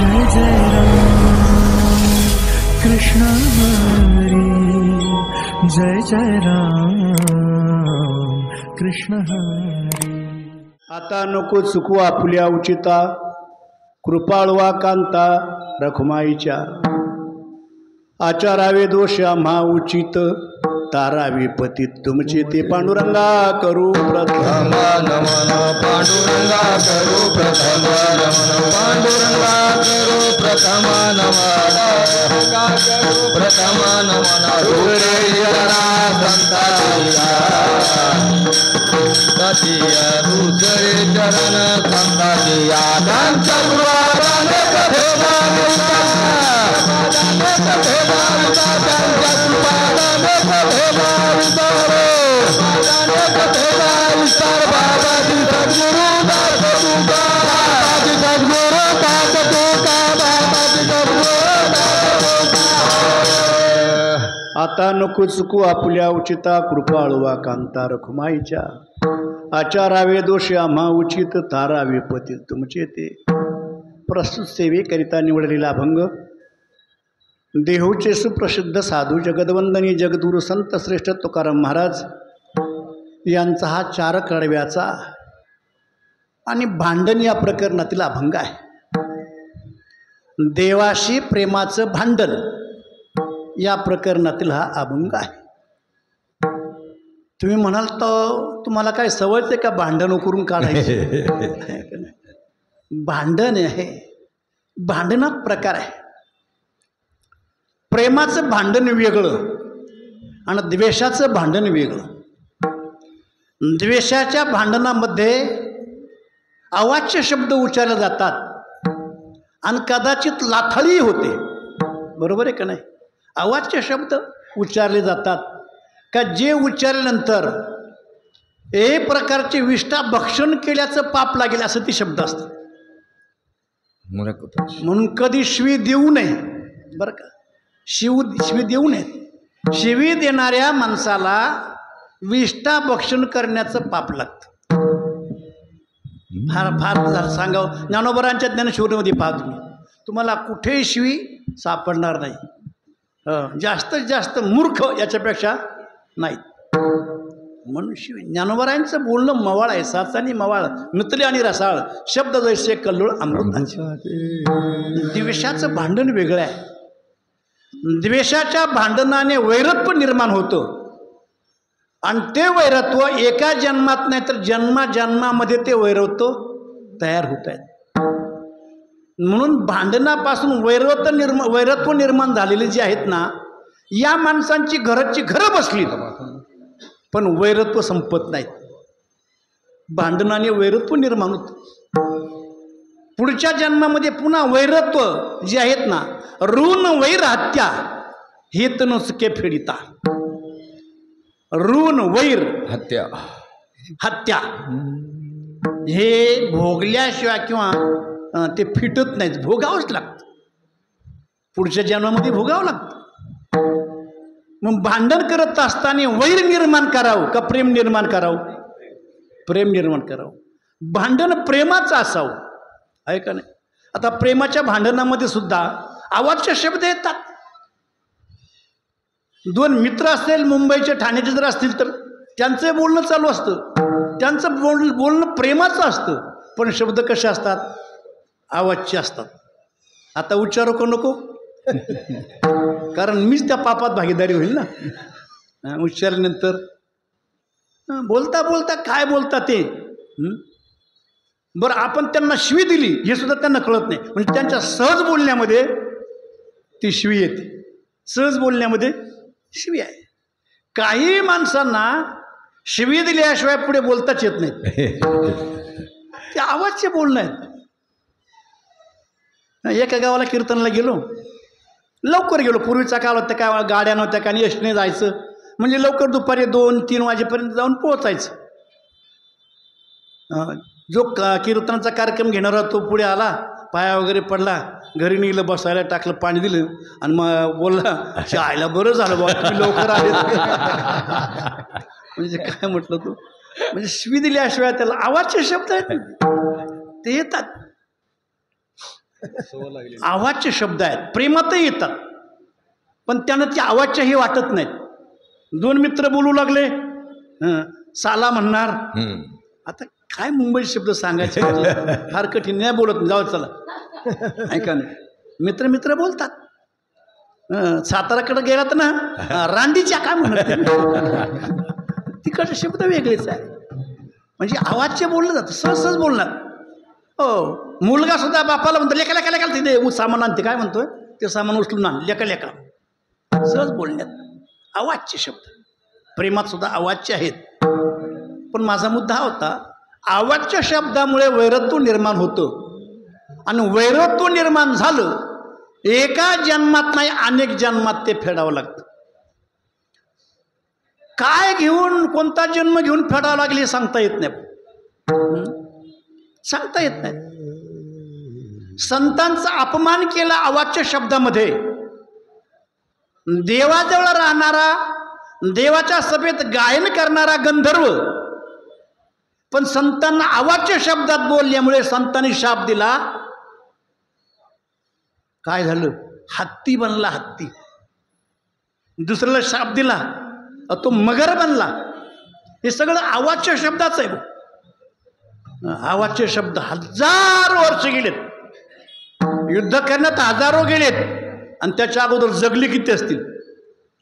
जय जय राम कृष्ण हरी, जय जय राम कृष्ण हरी. आता नको चुकू आपुल्या उचिता, कृपाळवा कांता रखुमाईच्या. आचारावे दोष आम्हा उचित, तारावे पती तुमचे ते. पांडुरंगा करू प्रथम नमन, पांडुरंगा करू प्रथम नमन, पांडुरंगा करू प्रथम नमन, प्रथम नमन. रुद्रेश्वरा संतातिया सतिया, रुद्रेश्वरन संतातिया. त्यांच्या गुरुवाराने कथे मागता, कथे मागता, त्यांच्या कृपाने कथे मागता रे, कथे मागता. बाबाजी सद्गुरु दास तुका, बाबाजी सद्गुरु दास तुका, बाबाजी सद्गुरु दास तुका. आता नको चुकू आपुल्या उचिता, कृपाळवा कांता रखुमाईच्या. आचारावे दोष आम्हा उचित, तारावे पती तुमचे ते. प्रस्तुत सेवेकरिता निवडलेला अभंग देहूचे सुप्रसिद्ध साधू जगदवंदनी जगद्गुरु संत श्रेष्ठ तुकाराम महाराज यांचा हा 4 कडव्याचा आणि भांडण या प्रकरणातील अभंग आहे. देवाशी प्रेमाचं भांडण या प्रकरणातील हा अभंग आहे. तुम्ही म्हणाल तर तुम्हाला काय सवयच आहे का भांडण करून काढायचे? भांडण आहे, भांडणात प्रकार आहे. प्रेमाचं भांडण वेगळं आणि द्वेषाचं भांडण वेगळं. द्वेषाच्या भांडणामध्ये अवाच्य शब्द उच्चारले जातात आणि कदाचित लाथळी होते. बरोबर आहे का नाही? अवाच्य शब्द उच्चारले जातात का जे उच्चारल्यानंतर एक प्रकारचे विष्ठा भक्षण केल्याचं पाप लागेल असं ते शब्द असतात. म्हणून कधी शिवी देऊ नये. बरं का? शिवी देऊ नये. शिवी देणाऱ्या माणसाला विष्ठा भक्षण करण्याचं पाप लागतं. फार फार सांगावं, ज्ञानोबरांच्या ज्ञानशिवरीमध्ये पहा तुम्हाला कुठेही शिवी सापडणार नाही. जास्तीत जास्त मूर्ख याच्यापेक्षा नाही. म्हणून शिवी ज्ञानोबरांचं बोलणं मवाळ आहे. साचानी मवाळ, मितले आणि रसाळ, शब्द जैसे कल्लोळ अमृताचे. द्वेषाचं भांडण वेगळं आहे. द्वेषाच्या भांडणाने वैरत्व निर्माण होतं आणि ते वैरत्व एका जन्मात नाही तर जन्मामध्ये ते वैरत्व तयार होत आहेत. म्हणून भांडणापासून वैरत्व निर्माण झालेले जे आहेत ना, या माणसांची घरं बसली पण वैरत्व संपत नाहीत. भांडणाने वैरत्व निर्माण होतं. पुढच्या जन्मामध्ये पुन्हा वैरत्व जे आहेत ना, ऋण वैर हत्या हेत न सुके फेडिता. ऋण वैर हत्या हत्या हे भोगल्याशिवाय किंवा ते फिटत नाहीत. भोगावंच लागतं. पुढच्या जन्मामध्ये भोगावं लागतं. मग भांडण करत असताना वैर निर्माण करावं का प्रेम निर्माण करावं? प्रेम निर्माण करावं. भांडण प्रेमाचं असावं, आहे का नाही? आता प्रेमाच्या भांडणामध्ये सुद्धा अवाच्य शब्द येतात. 2 मित्र असतील, मुंबईचे ठाण्याचे जर असतील तर त्यांचं बोलणं चालू असतं. त्यांचं बोलणं प्रेमाचं असतं, पण शब्द कसे असतात? अवाच्य असतात. आता उच्चारू का नको? कारण मीच त्या पापात भागीदारी होईल ना. उच्चारल्यानंतर बोलता बोलता काय बोलता ते. बरं, आपण त्यांना शिवी दिली हे सुद्धा त्यांना कळत नाही. म्हणजे त्यांच्या सहज बोलण्यामध्ये ती शिवी येते. सहज बोलण्यामध्ये शिवी आहे. काही माणसांना शिवी दिल्याशिवाय पुढे बोलताच येत नाही. ते आवाजचे बोलणं आहेत. एका गावाला कीर्तनाला गेलो, लवकर गेलो. पूर्वीचा काळ होता, काय गाड्या नव्हत्या का, एसटीने जायचं म्हणजे लवकर दुपारी 2-3 वाजेपर्यंत जाऊन पोहोचायचं. जो कीर्तनाचा कार्यक्रम घेणारा तो पुढे आला, पाया वगैरे पडला, घरी निघलं, बसायला टाकलं, पाणी दिलं आणि मग बोलला, चायला बरं झालं बाबा तुम्ही लवकर आले. म्हणजे काय म्हटलं तू? म्हणजे शिवी दिल्याशिवाय त्याला आवाजचे शब्द आहेत ते येतात. आवाजचे शब्द आहेत, प्रेमातही येतात, पण त्यांना ते आवाजच्याही वाटत नाहीत. दोन मित्र बोलू लागले, साला म्हणणार. आता काय मुंबई शब्द सांगायचे म्हणजे फार कठीण, नाही बोलत, जाऊ चला ऐका नाही. मित्र मित्र बोलतात. साताराकडे गेलात ना, रांडीच्या काय म्हणत, तिकडचे शब्द वेगळेच आहे. म्हणजे आवाजचे बोललं जातं, सहज सहज बोलणार. हो, मुलगा सुद्धा बापाला म्हणतो लेका लेका लेका, तिथे सामान आणते, काय म्हणतोय ते सामान उचलून आण, लेका लेका. सहज बोलण्यात आवाजचे शब्द. प्रेमात सुद्धा आवाजचे आहेत. पण माझा मुद्दा हा होता, आवाजच्या शब्दामुळे वैरत्व निर्माण होतं, आणि वैरत्व निर्माण झालं एका जन्मात नाही, अनेक जन्मात ते फेडावं लागतं. काय घेऊन, कोणता जन्म घेऊन फेडावं लागले हे सांगता येत नाही, सांगता येत नाही. संतांचा अपमान केला आवाजच्या शब्दामध्ये. देवाजवळ राहणारा, देवाच्या सभेत गायन करणारा गंधर्व, पण संतांना आवाजच्या शब्दात बोलल्यामुळे संतांनी शाप दिला. काय झालं? हत्ती बनला, हत्ती. दुसऱ्याला शाप दिला, तो मगर बनला. हे सगळं आवाजच्या शब्दाचं आहे. आवाजचे शब्द 1000 वर्ष गेलेत, युद्ध करण्यात हजारो गेलेत, आणि त्याच्या अगोदर जगली किती असतील.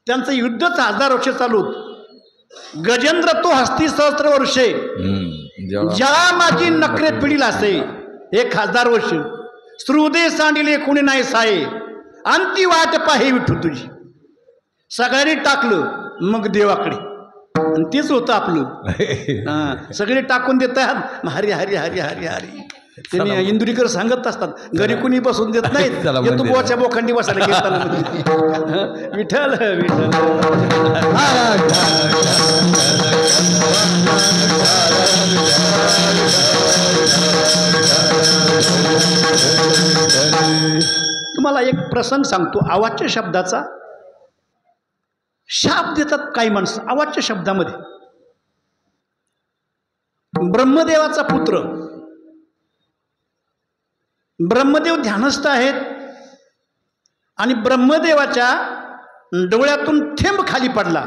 त्यांचं युद्धच 1000 वर्ष चालू होत. गजेंद्र तो हस्ती सहस्त्र वर्षे, ज्या माझी नखरे पिढील असे 1000 वर्ष. श्रुदे सांडिले कुणी नाही साये, अंती वाट पाहे विठू तुझी. सगळ्यांनी टाकलं, मग देवाकडे, आणि तेच होतं आपलं. सगळे टाकून देतात, हरी हरी हरी हरी हरी. त्यांनी इंदुरीकर सांगत असतात, घरी कुणी बसून देत नाहीत, तू बोच्या बोखंडी बसायला घेताना. विठ्ठल विठ्ठल. तुम्हाला एक प्रसंग सांगतो आवाजच्या शब्दाचा. शाप देतात काही माणसं आवाजच्या शब्दामध्ये. ब्रह्मदेवाचा पुत्र, ब्रह्मदेव ध्यानस्थ आहेत, आणि ब्रह्मदेवाच्या डोळ्यातून थेंब खाली पडला.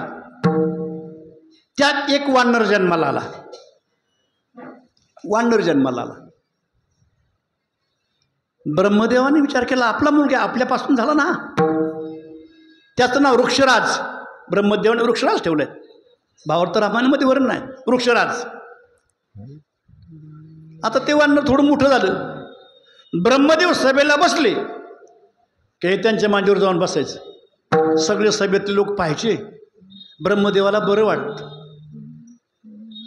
त्यात एक वानर जन्माला आला. वानर जन्माला आला. ब्रह्मदेवाने विचार केला, आपला मुलगा आपल्यापासून झाला ना. त्याचं नाव वृक्षराज. ब्रह्मदेवाने वृक्षराज ठेवलंय. भावार्थ रामायणामध्ये वर्णन आहे वृक्षराज. आता ते वानर थोडं मोठं झालं. ब्रह्मदेव सभेला बसले की त्यांच्या मांडीवर जाऊन बसायचं. सगळे सभेतले लोक पाहायचे. ब्रह्मदेवाला बरं वाटतं,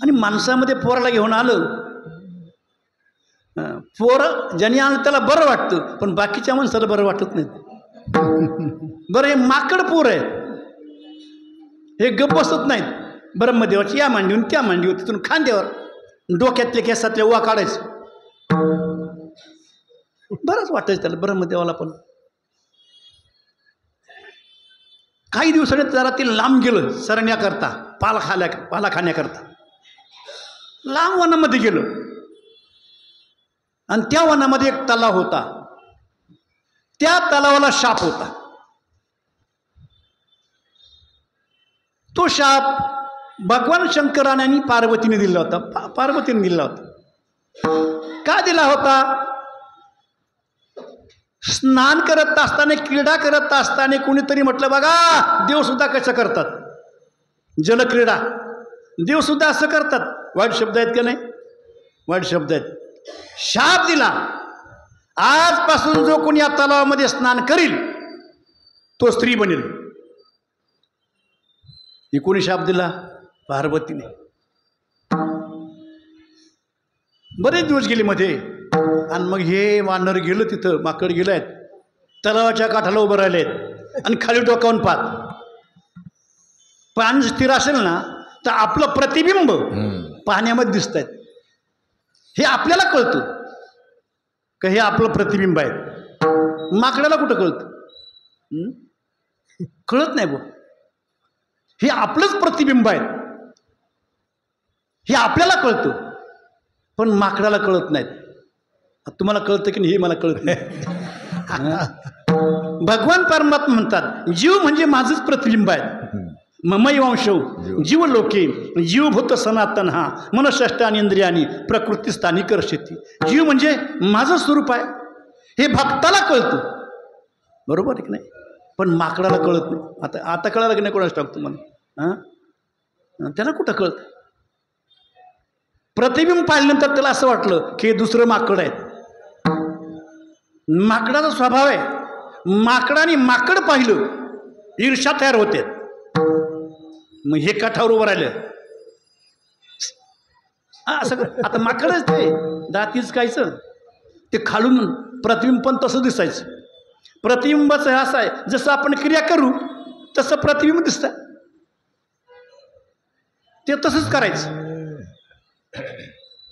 आणि माणसामध्ये पोराला घेऊन आलं. पोरं ज्याने आलं त्याला बरं वाटतं, पण बाकीच्या माणसाला बरं वाटत नाही. बरं, हे माकड पोर आहे, हे गप बसत नाहीत. ब्रह्मदेवाची या मांडीवर त्या मांडीवर, तिथून खांद्यावर डोक्यातल्या केसातल्या वा काढायचं. बरंच वाटायचं त्याला ब्रह्मदेवाला. पण काही दिवसांनी जरा ते लांब गेलं सरण्याकरता, पाला खाण्याकरता. लांब वनामध्ये गेलं, आणि त्या वनामध्ये एक तलाव होता. त्या तलावाला शाप होता. तो शाप भगवान शंकराने आणि पार्वतीने दिला होता. पार्वतीने दिला होता. का दिला होता? स्नान करत असताना, क्रीडा करत असताना कोणीतरी म्हटलं, बघा देवसुद्धा कसं करतात, जलक्रीडा देवसुद्धा असं करतात. वाईट शब्द आहेत का नाही? वाईट शब्द आहेत. शाप दिला, आजपासून जो कोणी या तलावामध्ये स्नान करील तो स्त्री बनेल. ही कोणी शाप दिला? पार्वतीने. बरेच दिवस गेले मध्ये, आणि मग हे वानर गेलं तिथं, माकड गेलं आहेत, तलावाच्या काठाला उभं राहिले आहेत, आणि खाली डोकावून पाहत. पाणी स्थिर असेल ना तर आपलं प्रतिबिंब पाण्यामध्ये दिसत आहेत. हे आपल्याला कळतं का हे आपलं प्रतिबिंब आहे. माकडाला कुठं कळतं? कळत नाही बघ. हे आपलंच प्रतिबिंब आहे, हे आपल्याला कळतं, पण माकडाला कळत नाहीत. तुम्हाला कळतं की नाही हे मला कळत नाही. भगवान परमात्मा म्हणतात जीव म्हणजे माझंच प्रतिबिंब आहे. ममैवांशौ जीव लोके जीवभूत सनातन हा मनषष्टानी इंद्रियानी प्रकृती स्थानी कर्षती. जीव म्हणजे माझं स्वरूप आहे हे भक्ताला कळतं, बरोबर आहे की नाही. पण माकडाला कळत नाही. आता कळालं की नाही कोणाच टाकतो मला, हां त्याला कुठं कळतं. प्रतिबिंब पाहिल्यानंतर त्याला असं वाटलं की हे दुसरं माकड आहे. माकडाचा स्वभाव आहे, माकडाने माकड पाहिलं ईर्ष्या तयार होते. मग हे काठावर उभं राहिलं असं. आता माकडच ते दातीच कायचं ते खालून प्रतिबिंब पण तसं दिसायचं. प्रतिबिंबाचं असं आहे जसं आपण क्रिया करू तसं प्रतिबिंब दिसतं, ते तसंच करायचं.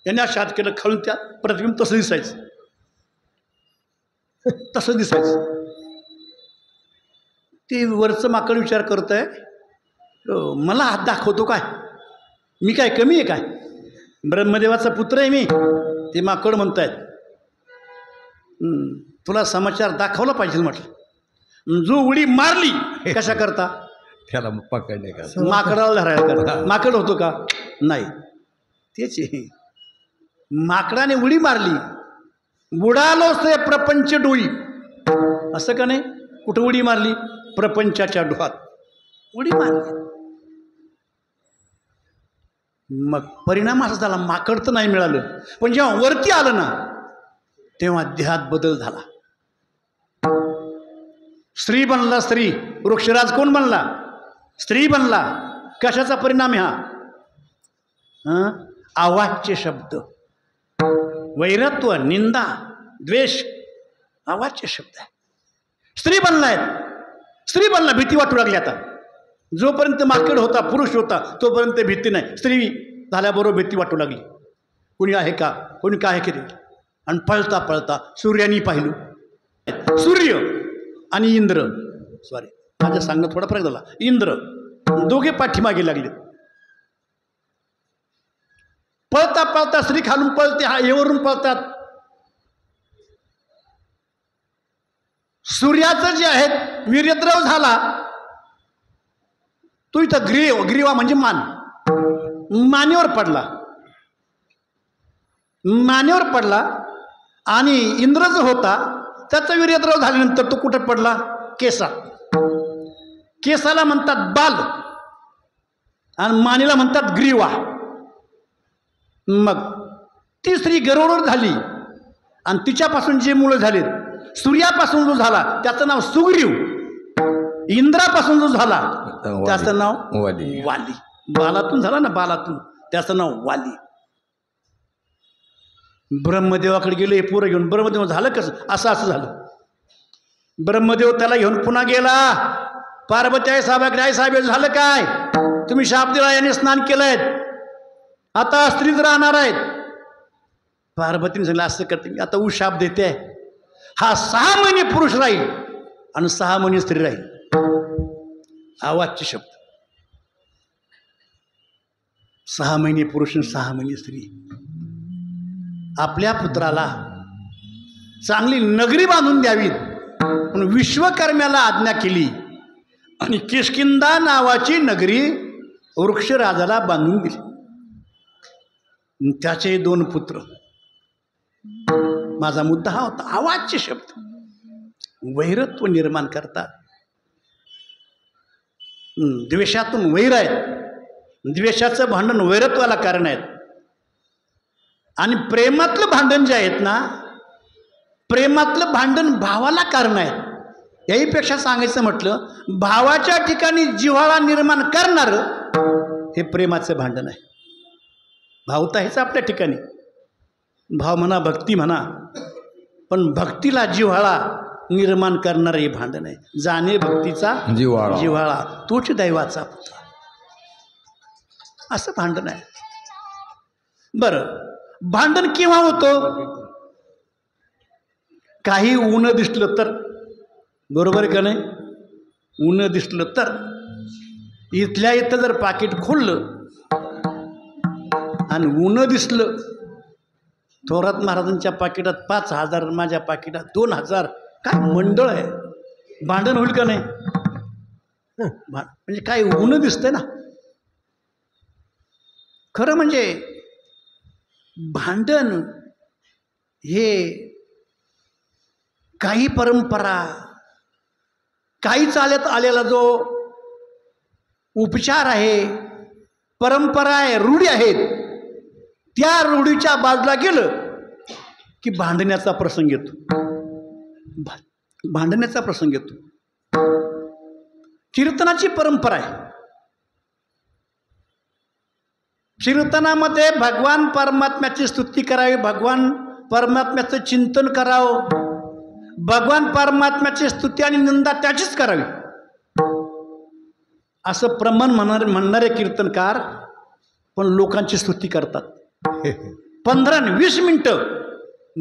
याने अशा हात केलं खालून त्या प्रतिबिंब तसं दिसायचं, तसं दिसायचं. ते वरचं माकड विचार करत आहे मला हात दाखवतो काय, मी काय कमी आहे काय, ब्रह्मदेवाचा पुत्र आहे मी. ते माकड म्हणतायत तुला समाचार दाखवला पाहिजे म्हटलं. जो उडी मारली कशा करता, त्याला पकडणे का, माकडाला धरायला करता. माकड होतो का, नाही. तेच माकडाने उडी मारली, बुडालो से प्रपंच डोई. असं का नाही, कुठं उडी मारली, प्रपंचाच्या डोहात उडी मारली. मग परिणाम असा झाला माकड तर नाही मिळालं, पण जेव्हा वरती आलं ना तेव्हा देहात बदल झाला. स्त्री बनला, स्त्री. वृक्षराज कोण बनला, स्त्री बनला. कशाचा परिणाम हा, आवाजचे शब्द, वैरत्व, निंदा, द्वेष, आवाजचे शब्द आहे. स्त्री बनलाय, स्त्री बनला, भीती वाटू लागली. आता जोपर्यंत माकड होता, पुरुष होता, तोपर्यंत भीती नाही. स्त्री झाल्याबरोबर भीती वाटू लागली. कोणी आहे का, कोणी काय केले. आणि पळता पळता सूर्यानी पाहिलं. सूर्य आणि इंद्र, सॉरी माझ्या सांगणं थोडा फरक झाला. इंद्र दोघे पाठीमागे लागले. पळता पळता स्त्री खालून पळते, हा येवरून पळतात. सूर्याचं जे आहे वीर्यद्रव झाला, तो इथं ग्रीवा म्हणजे मान, मानेवर पडला. मानेवर पडला. आणि इंद्र जो होता त्याचा वीर्यद्रव झाल्यानंतर तो कुठं पडला, केसात. केसाला म्हणतात बाल आणि मानेला म्हणतात ग्रीवा. मग ती स्त्री गरुड झाली आणि तिच्यापासून जे मुलं झाले, सूर्यापासून जो झाला त्याचं नाव सुग्रीव, इंद्रापासून जो झाला त्याचं नाव वाली. बालातून झाला ना, बालातून, त्याचं नाव वाली. ब्रह्मदेवाकडे गेले हे पोरं घेऊन. ब्रह्मदेव झालं कसं, असं असं झालं. ब्रह्मदेव त्याला घेऊन पुन्हा गेला. पार्वती आई साहेबाकडे, आई साहेब झालं काय, तुम्ही शाप दिला, याने स्नान केलंय, आता स्त्रीच राहणार आहेत. पार्वतीने सांगितलं असं करते मी, आता शाप देते, हा 6 महिने पुरुष राहील आणि 6 महिने स्त्री राहील. आवाजचे शब्द, 6 महिने पुरुष आणि 6 महिने स्त्री. आपल्या पुत्राला चांगली नगरी बांधून द्यावी म्हणून विश्वकर्म्याला आज्ञा केली आणि किष्किंधा नावाची नगरी वृक्षराजाला बांधून दिली. त्याचे 2 पुत्र. माझा मुद्दा हा होता, आवाजचे शब्द वैरत्व निर्माण करतात. द्वेषातून वैर आहेत, द्वेषाचं भांडण वैरत्वाला कारण आहेत. आणि प्रेमातलं भांडण जे आहेत ना, प्रेमातलं भांडण भावाला कारण आहे. याहीपेक्षा सांगायचं म्हटलं, भावाच्या ठिकाणी जिव्हाळा निर्माण करणारं हे प्रेमाचं भांडण आहे. भाव तर आहेच आपल्या ठिकाणी, भाव म्हणा, भक्ती म्हणा, पण भक्तीला जिव्हाळा निर्माण करणारं हे भांडण आहे. जाणे भक्तीचा जिव्हाळा, तोच दैवाचा पुत्र, असं भांडण आहे. बरं, भांडण केव्हा होतं, काही ऊन दिसलं तर, बरोबर आहे का नाही. ऊन दिसलं तर, इथल्या इथं जर पाकिट खोललं आणि ऊन दिसलं थोरात महाराजांच्या पाकिटात 5,000, माझ्या पाकिटात 2,000. काय मंडळ आहे, भांडण होईल का नाही? म्हणजे काय ऊन दिसतंय ना. खरं म्हणजे भांडण हे काही परंपरा, काही चालत आलेला जो उपचार आहे, परंपरा आहे, रूढी आहेत, त्या रूढीच्या बाजूला गेलं की भांडण्याचा प्रसंग येतो. भांडण्याचा प्रसंग येतो. कीर्तनाची परंपरा आहे. कीर्तनामध्ये भगवान परमात्म्याची स्तुती करावी, भगवान परमात्म्याचं चिंतन करावं, भगवान परमात्म्याची स्तुती आणि निंदा त्याचीच करावी असं प्रमाण म्हणणारे कीर्तनकार पण लोकांची स्तुती करतात. 15-20 मिनिटं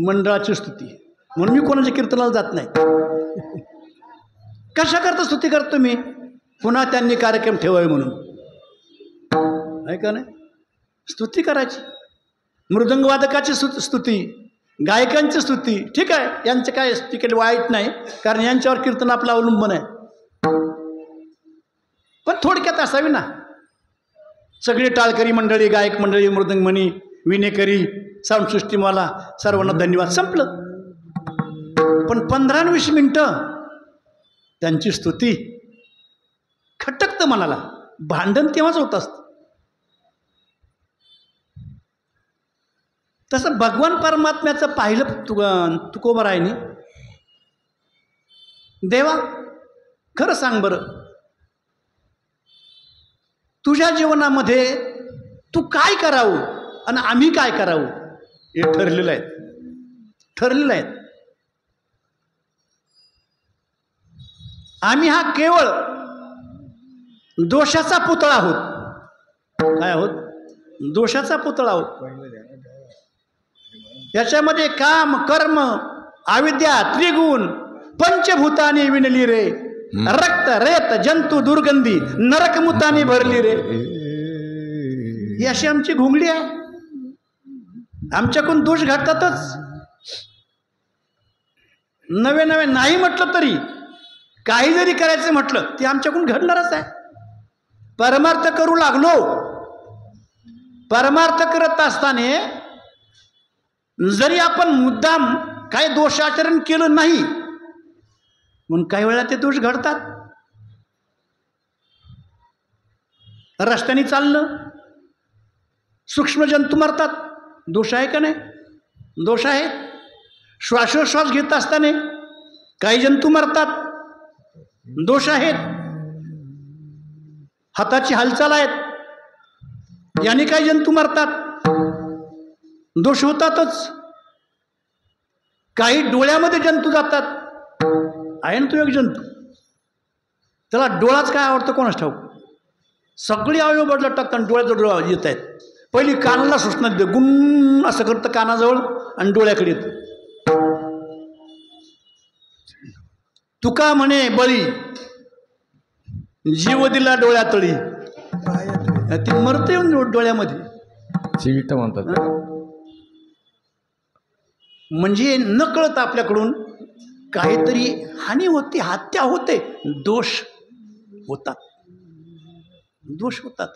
मंडळाची स्तुती. म्हणून मी कोणाच्या कीर्तनाला जात नाही. कशा करता स्तुती करतो मी? पुन्हा त्यांनी कार्यक्रम ठेवावे म्हणून, आहे का नाही? स्तुती करायची. मृदंगवादकाची स्तुती, गायकांची स्तुती, ठीक आहे, यांचं काय तिकीट वाईट नाही, कारण यांच्यावर कीर्तन आपलं अवलंबन आहे. पण थोडक्यात असावी ना. सगळी टाळकरी मंडळी, गायक मंडळी, मृदंगमणी, विनेकरी, साऊंडसिस्टीमवाला, सर्वांना धन्यवाद, संपलं. पण 15-20 मिनिटं त्यांची स्तुती खटकतं मनाला. भांडण तेव्हाच होत असतं. तसं भगवान परमात्म्याचं पाहिलं तुकोबारायनी. देवा खरं सांग बरं, तुझ्या जीवनामध्ये तू काय करावं आणि आम्ही काय करावं हे ठरलेलं आहे. ठरलेलं आहे. आम्ही हा केवळ दोषाचा पुतळा आहोत. काय आहोत? दोषाचा पुतळा आहोत. याच्यामध्ये काम, कर्म, अविद्या, त्रिगुण, पंचभूतानी विणली रे, रक्त, रेत, जंतू, दुर्गंधी, नरकमुतानी भरली रे. ही अशी आमची घोंगडी आहे. आमच्याकडून दोष घडतातच. नवे नवे नाही म्हटलं तरी, काही जरी करायचं म्हटलं ते आमच्याकडून घडणारच आहे. परमार्थ करू लागलो, परमार्थ करत असताना जरी आपण मुद्दाम काही दोषाचरण केलं नाही म्हणून काही वेळा ते दोष घडतात. रस्त्याने चाललं, सूक्ष्म जंतू मरतात, दोष आहे का नाही? दोष आहे. श्वासोश्वास घेत असताना काही जंतू मरतात, दोष आहेत. हाताची हालचाल आहेत, याने काही जंतू मरतात, दोष होतातच. काही डोळ्यामध्ये जंतू जातात, आहे ना तो एक जंतू, त्याला डोळाच काय आवडतं कोणाच ठाऊक. सगळी अवयव बदलत टाकतात, डोळ्याचा डोळा येत आहेत. पहिली कानाला सूचना देते, गुण असं करतं कानाजवळ आणि डोळ्याकडे येतं. तुका म्हणे बळी, जीव दिला डोळ्यातळी, ती मरते येऊन डोळ्यामध्ये. चिवीट म्हणतात. म्हणजे न कळत आपल्याकडून काहीतरी हानी होते, हत्या होते, दोष होतात, दोष होतात.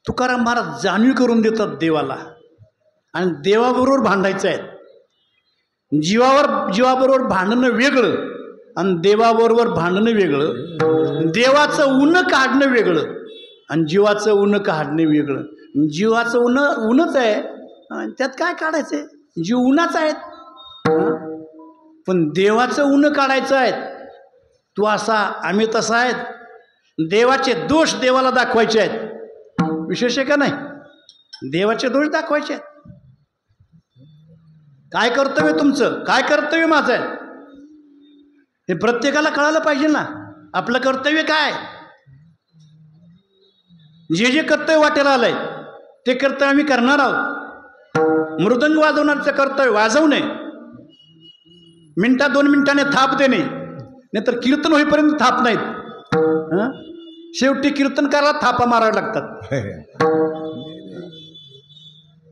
तुकाराम महाराज जाणीव करून देतात देवाला, आणि देवाबरोबर भांडायचं आहे. जीवाबरोबर भांडणं वेगळं आणि देवाबरोबर भांडणं वेगळं. देवाचं ऊन काढणं वेगळं आणि जीवाचं ऊन काढणं वेगळं. जीवाचं ऊनच आहे आणि त्यात काय काढायचं? जीव उन्हाच आहेत, पण देवाचं ऊन काढायचं आहे. तू असा, आम्ही तसा आहेत. देवाचे दोष देवाला दाखवायचे आहेत. विशेष आहे का नाही? देवाचे दोष दाखवायचे आहेत. काय कर्तव्य तुमचं, काय कर्तव्य माझं आहे, हे प्रत्येकाला कळायला पाहिजे ना. आपलं कर्तव्य काय? जे जे कर्तव्य वाटेला आलंय ते कर्तव्य आम्ही करणार आहोत. मृदंग वाजवणारचं कर्तव्य वाजवणे, मिनिटा 2 मिनिटाने थाप देणे, नाहीतर कीर्तन होईपर्यंत थाप नाहीत. शेवटी कीर्तनकाराला थापा माराव्या लागतात.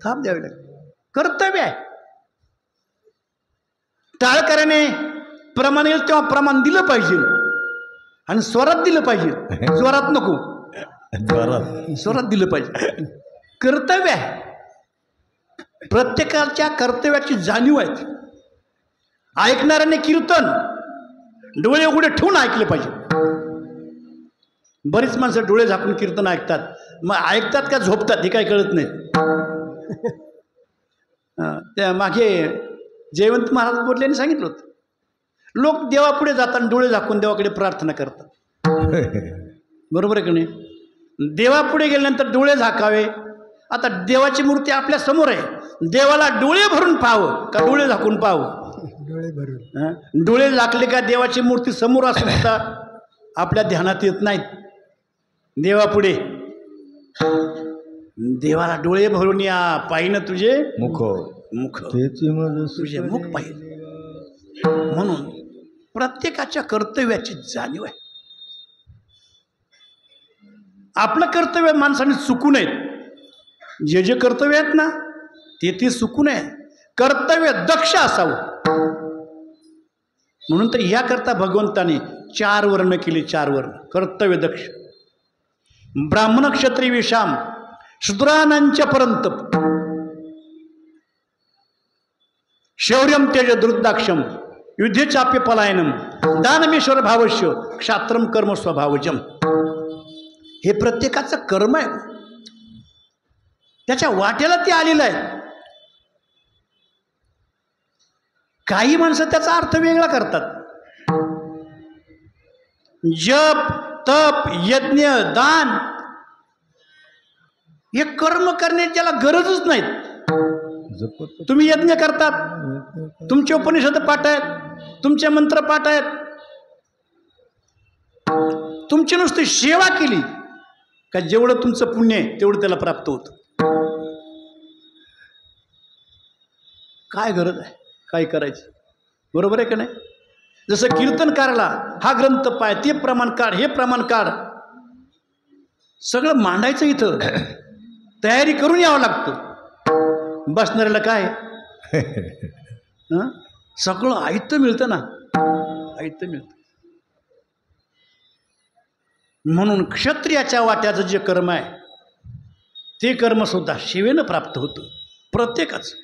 थाप द्यावी लागते. कर्तव्य आहे. टाळकऱ्याने प्रमाण येईल तेव्हा प्रमाण दिलं पाहिजे आणि स्वरात दिलं पाहिजे, जोरात नको, स्वरात दिलं पाहिजे. कर्तव्य आहे. प्रत्येकाच्या कर्तव्याची जाणीव आहे. ऐकणाऱ्याने कीर्तन डोळे उघडे ठेवून ऐकले पाहिजे. बरीच माणसं डोळे झाकून कीर्तन ऐकतात, मग ऐकतात का झोपतात हे काही कळत नाही. त्या मागे जयवंत महाराज बोलल्याने सांगितलं होतं, लोक देवापुढे जाताना डोळे झाकून देवाकडे प्रार्थना करतात. बरोबर आहे की नाही? देवापुढे गेल्यानंतर डोळे झाकावे. आता देवाची मूर्ती आपल्या समोर आहे, देवाला डोळे भरून पाहावं का डोळे झाकून पाहावं? डोळे भरून. डोळे झाकले का देवाची मूर्ती समोर असून सुद्धा आपल्या ध्यानात येत नाहीत. देवापुढे देवाला डोळे भरून या, पाहिनं तुझे मुख मुख, तुझे तुझे मुख पाहिजे. म्हणून प्रत्येकाच्या कर्तव्याची जाणीव आहे. आपलं कर्तव्य माणसाने चुकू नयेत. जे जे कर्तव्य आहेत ना ते चुकू नये. कर्तव्य दक्ष असावं. म्हणून तर याकरता भगवंताने 4 वर्ण केले. 4 वर्ण कर्तव्य दक्ष. ब्राह्मण क्षत्रिय विषाम शूद्रानांच पर्यंत शौर्यम तेज दुर्दाक्षम युद्धे चाप्य पलायनम दानमेश्वर भावश्य क्षात्रम कर्म स्वभावजम. हे प्रत्येकाचं कर्म आहे. त्याच्या वाट्याला ते आलेलं आहे. काही माणसं त्याचा अर्थ वेगळा करतात. जप तप यज्ञ दान हे कर्म करण्याची त्याला गरजच नाही. तुम्ही यज्ञ करतात, तुमचे उपनिषद पाठ आहेत, तुमचे मंत्र पाठ आहेत, तुमची नुसती सेवा केली का जेवढं तुमचं पुण्य आहे तेवढं त्याला प्राप्त होतं. काय गरज आहे काय करायची? बरोबर आहे का नाही? जसं कीर्तनकाराला हा ग्रंथ पाय, ते प्रमाण काढ, हे प्रमाण काढ, सगळं मांडायचं इथं, तयारी करून यावं लागतं. बसणाऱ्याला काय सगळं आयतं मिळतं ना, आयतं मिळतं. म्हणून क्षत्रियाच्या वाट्याचं जे कर्म आहे ते कर्मसुद्धा शिवेनं प्राप्त होतं प्रत्येकाचं.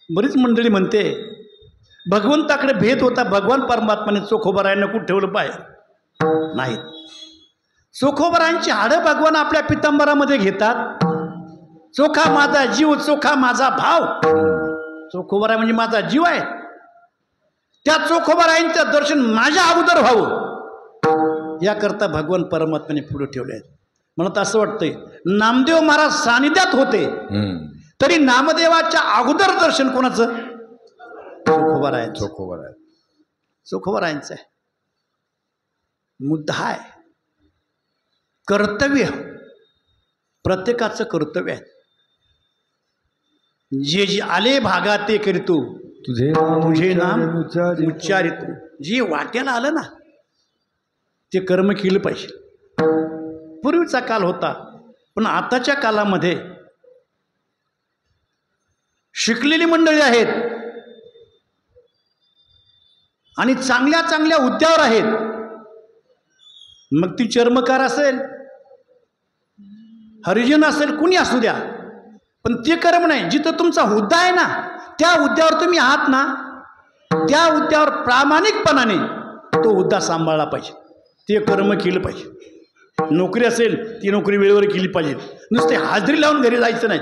बरीच मंडळी म्हणते भगवंताकडे भेद होता, भगवान परमात्माने चोखोबरायांना कुठं ठेवलं पाहिजे? नाहीत. चोखोबरायांची हाडं भगवान आपल्या पितांबरामध्ये घेतात. चोखा माझा जीव, चोखा माझा भाव. चोखोबराय म्हणजे माझा जीव आहे. त्या चोखोबरायांचं दर्शन माझ्या अगोदर व्हावं याकरता भगवान परमात्म्याने पुढे ठेवले आहेत. मला तर असं वाटतंय नामदेव महाराज सानिध्यात होते तरी नामदेवाच्या अगोदर दर्शन कोणाचं? चोखोबरायांचं आहे. मुद्दा आहे कर्तव्य. प्रत्येकाचं कर्तव्य आहे. जे जे आले भागा ते करीतो, तुझे नाम उच्चारितो. जे वाट्याला आलं ना ते कर्म केलं पाहिजे. पूर्वीचा काल होता, पण आताच्या कालामध्ये शिकलेली मंडळी आहेत आणि चांगल्या चांगल्या हुद्द्यावर आहेत. मग ती चर्मकार असेल, हरिजन असेल, कुणी असू द्या, पण ते कर्म नाही. जिथं तुमचा हुद्दा आहे ना त्या हुद्द्यावर तुम्ही आहात ना, त्या हुद्द्यावर प्रामाणिकपणाने तो हुद्दा सांभाळला पाहिजे. ते कर्म केलं पाहिजे. नोकरी असेल ती नोकरी वेळेवर केली पाहिजे. नुसते हाजरी लावून घरी जायचं नाही.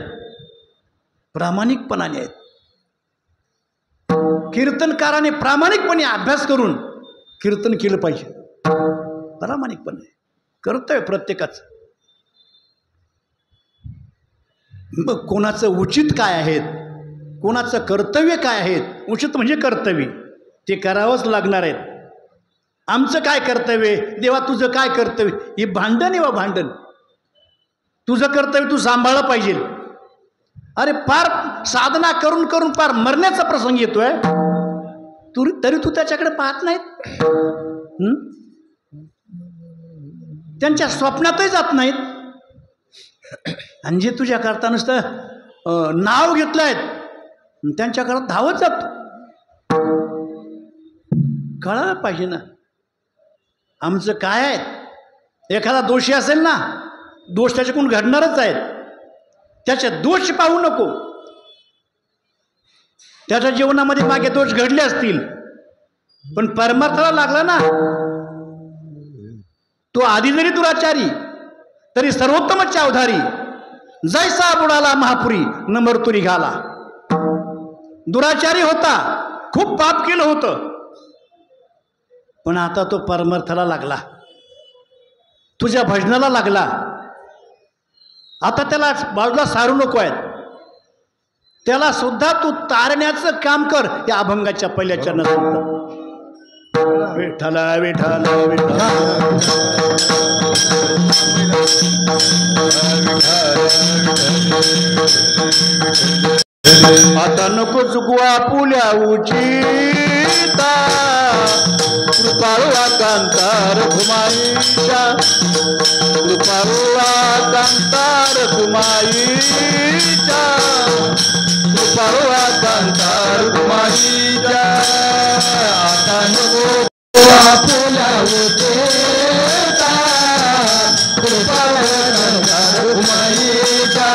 प्रामाणिकपणाने आहेत. कीर्तनकाराने प्रामाणिकपणे अभ्यास करून कीर्तन केलं पाहिजे. प्रामाणिकपणे कर्तव्य प्रत्येकाचं. मग कोणाचं उचित काय आहेत, कोणाचं कर्तव्य काय आहेत? उचित म्हणजे कर्तव्य, ते करावंच लागणार आहेत. आमचं काय कर्तव्य, देवा तुझं काय कर्तव्य, हे भांडण आहे वा भांडण. तुझं कर्तव्य तू सांभाळलं पाहिजे. अरे पार साधना करून करून पार मरण्याचा प्रसंग येतोय, तरी तू त्याच्याकडे पाहत नाहीत. त्यांच्या स्वप्नातही जात नाहीत. आणि जे तुझ्याकरता नुसतं नाव घेतलं आहेत त्यांच्या घरात धावत जातो. कळायला पाहिजे ना आमचं काय आहे. एखादा दोषी असेल ना, दोष त्याच्याकडून घडणारच आहेत. त्याचे दोष पाहू नको. त्याच्या जीवनामध्ये मागे दोष घडले असतील, पण परमार्थाला लागला ना, तो आधी जरी दुराचारी तरी सर्वोत्तमच अवधारी. जैसा बुडाला महापुरी न मरतुरी घाला. दुराचारी होता, खूप पाप केलं होतं, पण आता तो परमार्थाला लागला, तुझ्या भजनाला लागला. आता त्याला बाजूला सारू नको आहेत. त्याला सुद्धा तू तारण्याचं काम कर या अभंगाच्या पहिल्या चरणात. विठ्ठल विठ्ठल विठ्ठल आता नको चुकवा पुल्या उचिता. कृपाळुआ कांतार घुमाईच्या, कृपाळुआ कांतार घुमाईच्या, कृपाळुआ कांतार घुमाईच्या. आता नको पुल्या उचिता. कृपाळुआ कांतार घुमाईच्या,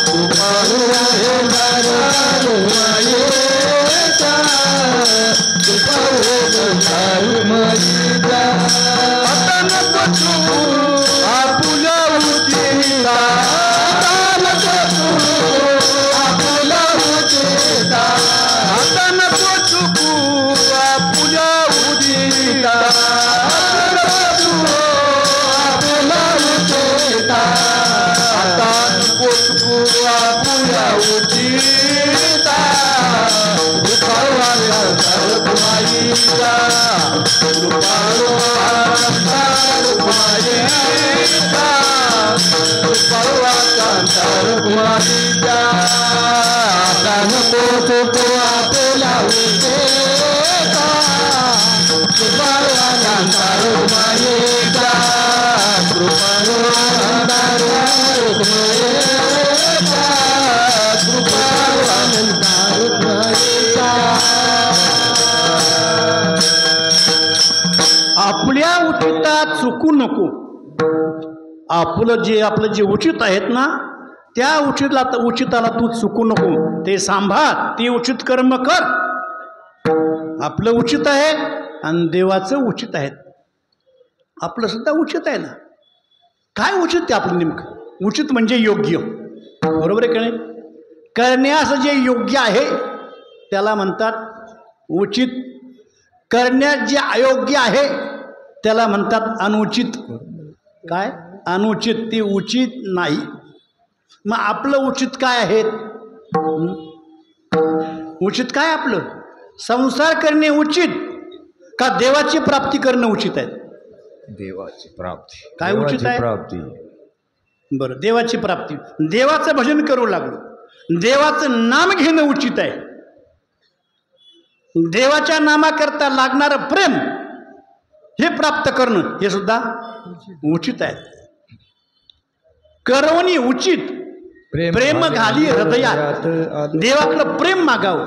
कृपाळुआ कांतार घुमाईच्या, आता नको चुकू आपुल्या उचिता. आपुल्या उचिता. आता नको चुकू आपुल्या उचिता. आपुल्या उचिता. आता नको चुकू आपुल्या उचिता. आपल्या उचितात चुकू नको. आपलं जे उचित आहेत ना, त्या उचिताला तू चुकू नको. ते सांभाळ, ते उचित कर्म कर. आपलं उचित आहे आणि देवाचं उचित आहे. आपलं सुद्धा उचित आहे ना. काय उचित ते आपलं नेमकं? उचित म्हणजे योग्य, बरोबर आहे का नाही? करण्यास जे योग्य आहे त्याला म्हणतात उचित. करण्यास जे अयोग्य आहे त्याला म्हणतात अनुचित. काय? अनुचित. ते उचित नाही. मग आपलं उचित काय आहे? उचित काय आपलं? संसार करणे उचित का देवाची प्राप्ती करणं उचित आहे? देवाची प्राप्ती. काय उचित आहे? प्राप्ती. बरं, देवाची प्राप्ती. देवाचं भजन करू लागलो, देवाचं नाम घेणं उचित आहे. देवाच्या नामाकरता लागणारं प्रेम हे प्राप्त करणं हे सुद्धा उचित आहे. करवणी उचित. प्रेम घाली हृदयात. देवाकडे प्रेम मागावं,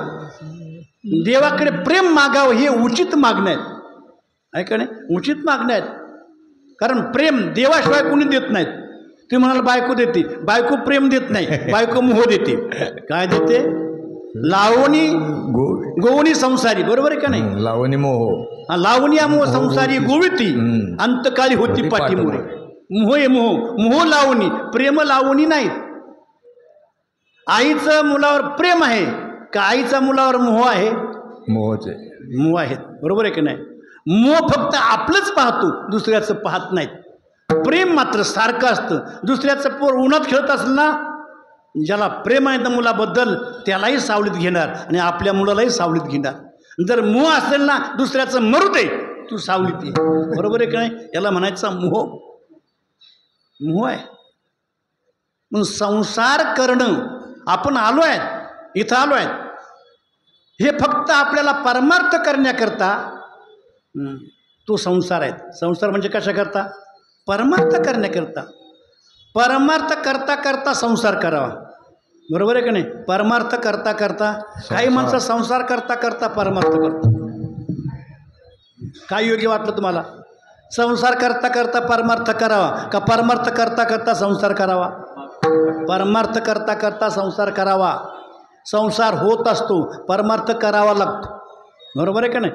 देवाकडे प्रेम मागावं हे उचित मागणं आहेत. ऐका नाही, उचित मागणं आहेत. कारण प्रेम देवाशिवाय कोणी देत नाहीत. तुम्ही म्हणाल बायको देते, बायको प्रेम देत नाही, बायको मोह देते. काय देते? लावणी गोवणी संसारी, बरोबर आहे का नाही? लावणी मोह. लावणी मोह संसारी गोविती अंतकाली होती पाठीमुळे. मोह आहे मोह. मोह लावणी, प्रेम लावणी नाही. आईचं मुलावर प्रेम आहे का आईचा मुलावर मोह आहे? मोहचे. मोह आहेत, बरोबर आहे की नाही? मोह फक्त आपलंच पाहतो, दुसऱ्याचं पाहत नाहीत. प्रेम मात्र सारखं असतं. दुसऱ्याचं पोर उन्हात खेळत असेल ना, ज्याला प्रेम आहे त्या मुलाबद्दल त्यालाही सावलीत घेणार आणि आपल्या मुलालाही सावलीत घेणार. जर मोह असेल ना, दुसऱ्याचं मरू दे, तू सावलीत ये, बरोबर आहे की नाही? याला म्हणायचा मोह. मोह आहे. मग संसार करणं, आपण आलो आहेत, इथं आलो आहेत, हे फक्त आपल्याला परमार्थ करण्याकरता तो संसार आहे. संसार म्हणजे कशाकरता? परमार्थ करण्याकरता. परमार्थ करता करता संसार करावा. बरोबर आहे का नाही? परमार्थ करता करता, काही माणसं संसार करता करता परमार्थ करतात. काय योग्य वाटलं तुम्हाला? संसार करता करता परमार्थ करावा का परमार्थ करता करता संसार करावा? परमार्थ करता करता संसार करावा. संसार होत असतो, परमार्थ करावा लागतो. बरोबर आहे का नाही?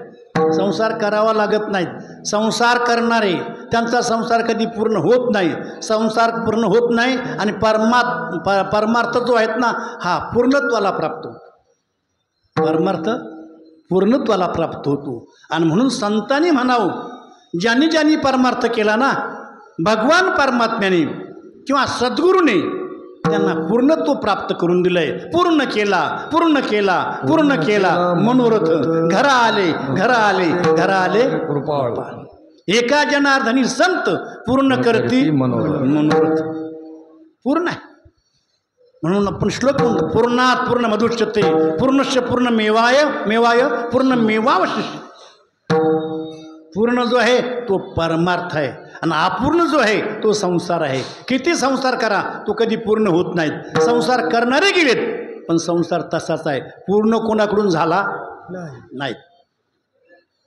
संसार करावा लागत नाहीत. संसार करणारे त्यांचा संसार कधी पूर्ण होत नाही. संसार पूर्ण होत नाही आणि परमार्थ जो आहेत ना, हा पूर्णत्वाला प्राप्त होतो. परमार्थ पूर्णत्वाला प्राप्त होतो. आणि म्हणून संतांनी म्हणावं, ज्यांनी ज्यांनी परमार्थ केला ना, भगवान परमात्म्याने किंवा सद्गुरूने त्यांना पूर्णत्व प्राप्त करून दिलंय. पूर्ण केला, पूर्ण केला, पूर्ण केला मनोरथ. घरा आले, घरा आले, घरा आले कृपाळ. एका जनार्दनी संत पूर्ण करती मनोरथ. पूर्ण आहे म्हणून आपण श्लोक म्हणतो, पूर्णात पूर्ण मधुष्यते पूर्णस्य पूर्ण मेवाय मेवाय पूर्ण मेवावशिष्य. पूर्ण जो आहे तो परमार्थ आहे आणि अपूर्ण जो आहे तो संसार आहे. किती संसार करा तो कधी पूर्ण होत नाहीत. संसार करणारे गेलेत पण संसार तसाच आहे, पूर्ण कोणाकडून झाला नाही.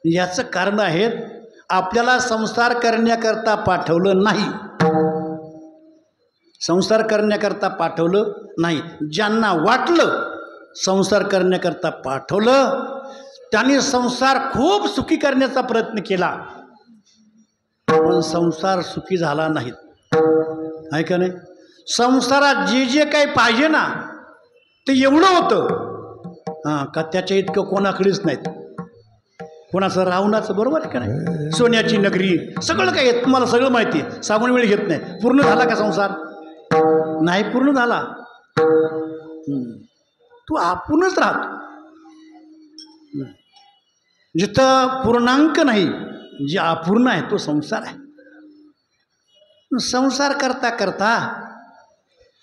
याचं कारण आहे, आपल्याला संसार करण्याकरता पाठवलं नाही. संसार करण्याकरता पाठवलं नाही. ज्यांना वाटलं संसार करण्याकरता पाठवलं त्यांनी संसार खूप सुखी करण्याचा प्रयत्न केला, पण संसार सुखी झाला नाहीत. आहे का नाही? संसारात जे जे काही पाहिजे ना ते एवढं होतं हां का त्याच्या इतकं कोणाकडेच नाहीत. कोणाचं रावणाचं, बरोबर आहे का नाही? सोन्याची नगरी, सगळं काय येत तुम्हाला सगळं माहिती आहे. सांगून वेळ घेत नाही. पूर्ण झाला का संसार? नाही पूर्ण झाला. तू आपणच राहतो. जिथं पूर्णांक नाही, जे अपूर्ण आहे तो संसार आहे. संसार करता करता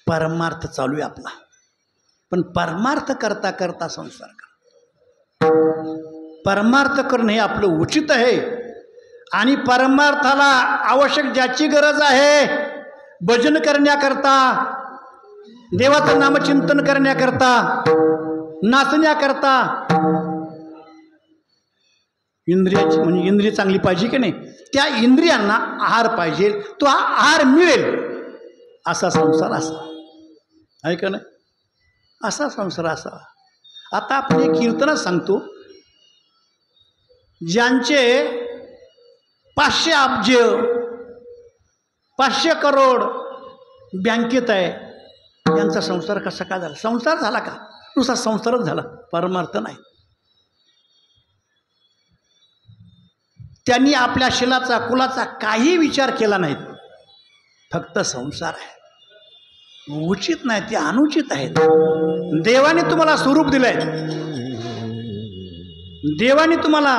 परमार्थ चालू आहे आपला, पण परमार्थ करता करता संसार कर. परमार्थ करणं हे आपलं उचित आहे. आणि परमार्थाला आवश्यक ज्याची गरज आहे, भजन करण्याकरता, देवाचं नामचिंतन करण्याकरता, नाचण्याकरता, इंद्रियाची म्हणजे इंद्रिय चांगली पाहिजे की नाही, त्या इंद्रियांना आहार पाहिजे. तो आहार मिळेल असा संसार असावा. आहे का नाही? असा संसार असावा. आता आपण एक कीर्तनात सांगतो, ज्यांचे 500 अब्ज 500 करोड बँकेत आहे, त्यांचा संसार कसा काय झाला? संसार झाला का? नुसता संसारच झाला, परमार्थ नाही. त्यांनी आपल्या शिलाचा कुलाचा काही विचार केला नाही. फक्त संसार आहे. उचित नाही, ते अनुचित आहे. देवाने तुम्हाला स्वरूप दिलंय, देवाने तुम्हाला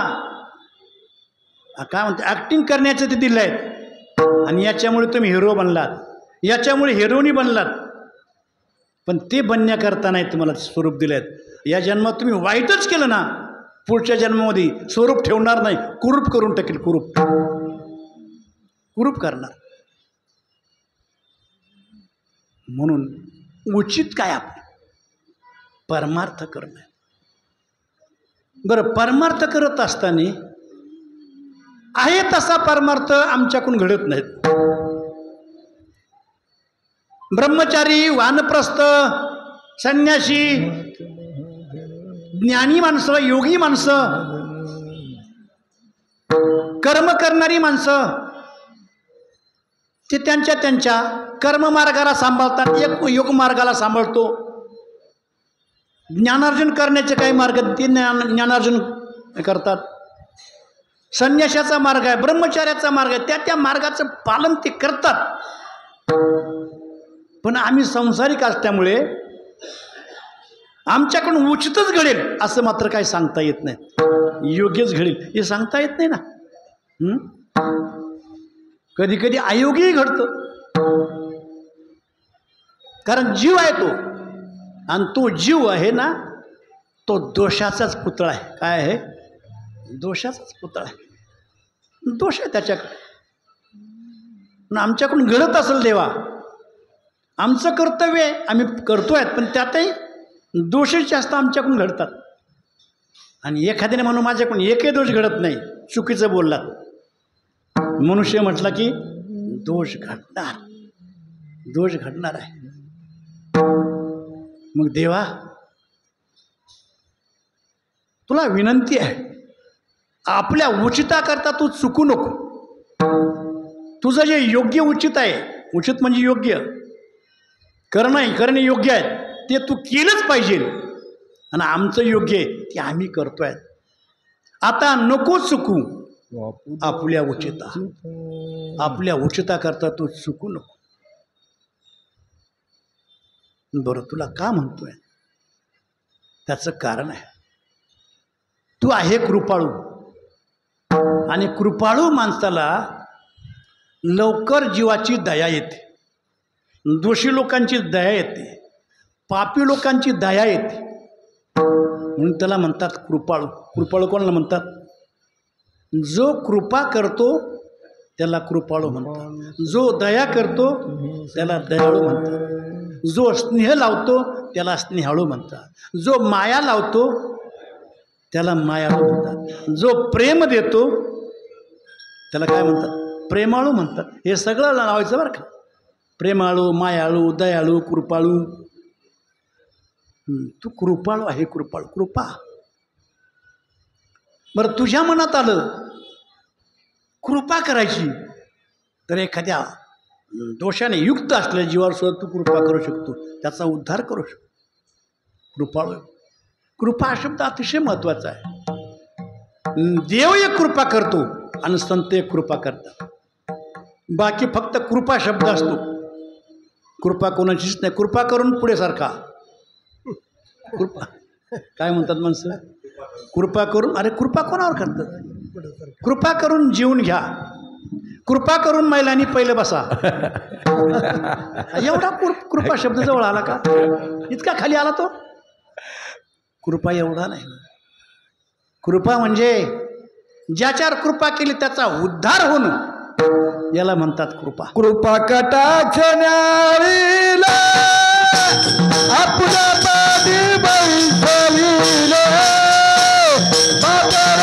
काय म्हणते ॲक्टिंग करण्याचं ते दिलंय, आणि याच्यामुळे तुम्ही हिरो बनलात, याच्यामुळे हिरोनी बनलात. पण ते बनण्याकरता नाही तुम्हाला स्वरूप दिलंय. या जन्मात तुम्ही वाईटच केलं ना, पुढच्या जन्मामध्ये स्वरूप ठेवणार नाही, कुरूप करून टाकेल. कुरूप करणार. म्हणून उचित काय आपलं परमार्थ करणं. बरं, परमार्थ करत असताना आहे तसा परमार्थ आमच्याकडून घडत नाहीत. ब्रह्मचारी, वानप्रस्थ, संन्यासी, ज्ञानी माणसं, योगी माणसं, कर्म करणारी माणसं, ते त्यांच्या त्यांच्या कर्ममार्गाला सांभाळतात. एक योग मार्गाला सांभाळतो. ज्ञानार्जन करण्याचे काही मार्ग ते ज्ञानार्जन करतात. संन्यासाचा मार्ग आहे, ब्रह्मचार्याचा मार्ग आहे, त्या त्या मार्गाचं पालन ते करतात. पण आम्ही संसारिक असल्यामुळे आमच्याकडून उचितच घडेल असं मात्र काही सांगता येत नाही. योग्यच घडेल हे सांगता येत नाही ना. कधी कधी अयोग्यही घडतं, कारण जीव आहे तो, आणि तो जीव आहे ना तो दोषाचाच पुतळा आहे. काय आहे? दोषाचाच पुतळा आहे. दोष आहे त्याच्याकडे. पण आमच्याकडून घडत असेल देवा आमचं कर्तव्य आहे, आम्ही करतो आहेत, पण त्यातही दोषच जास्त आमच्याकडून घडतात. आणि एखाद्याने म्हणून माझ्याकडून एकही दोष घडत नाही, चुकीचं बोललात. मनुष्य म्हटलं की दोष घडणार आहे. मग देवा तुला विनंती आहे, आपल्या उचिताकरता तू चुकू नको. तुझं जे योग्य उचित आहे, उचित म्हणजे योग्य, करणे योग्य आहे ते तू केलंच पाहिजे. आणि आमचं योग्य आहे ते आम्ही करतोय. आता नको चुकू आपल्या उचिताकरता तू चुकू नको. बरं, तुला का म्हणतोय? त्याचं कारण आहे, तू आहे कृपाळू. आणि कृपाळू माणसाला लवकर जीवाची दया येते. दोषी लोकांची दया येते, पापी लोकांची दया येते, म्हणून त्याला म्हणतात कृपाळू. कृपाळू कोणाला म्हणतात? जो कृपा करतो त्याला कृपाळू म्हणतात. जो दया करतो त्याला दयाळू म्हणतात. जो स्नेह लावतो त्याला स्नेहाळू म्हणतात. जो माया लावतो त्याला मायाळू म्हणतात. जो प्रेम देतो त्याला काय म्हणतात? प्रेमाळू म्हणतात. हे सगळं लावायचं बरं का. प्रेमाळू, मायाळू, दयाळू, कृपाळू. तू कृपाळू आहे, कृपाळू, कृपा. बरं, तुझ्या मनात आलं कृपा करायची, तर एखाद्या दोषाने युक्त असलेल्या जीवावर सुद्धा तू कृपा करू शकतो, त्याचा उद्धार करू शकतो. कृपाळू. कृपा हा शब्द अतिशय महत्त्वाचा आहे. देव एक कृपा करतो आणि संत एक कृपा करतात. बाकी फक्त कृपा शब्द असतो. कृपा कोणाचीच नाही. कृपा करून पुढे सारखा. कृपा काय म्हणतात माणसं? कृपा करून. अरे कृपा कोणावर करतात? कृपा करून जीवन घ्या, कृपा करून महिलांनी पहिले बसा. एवढा कृपा शब्द जवळ आला का? इतका खाली आला तो? कृपा एवढा नाही. कृपा म्हणजे ज्याच्यावर कृपा केली त्याचा उद्धार होणं, याला म्हणतात कृपा. कृपा कटाक्ष न्यावीला आपल्या पाठी बैसविले, बाजार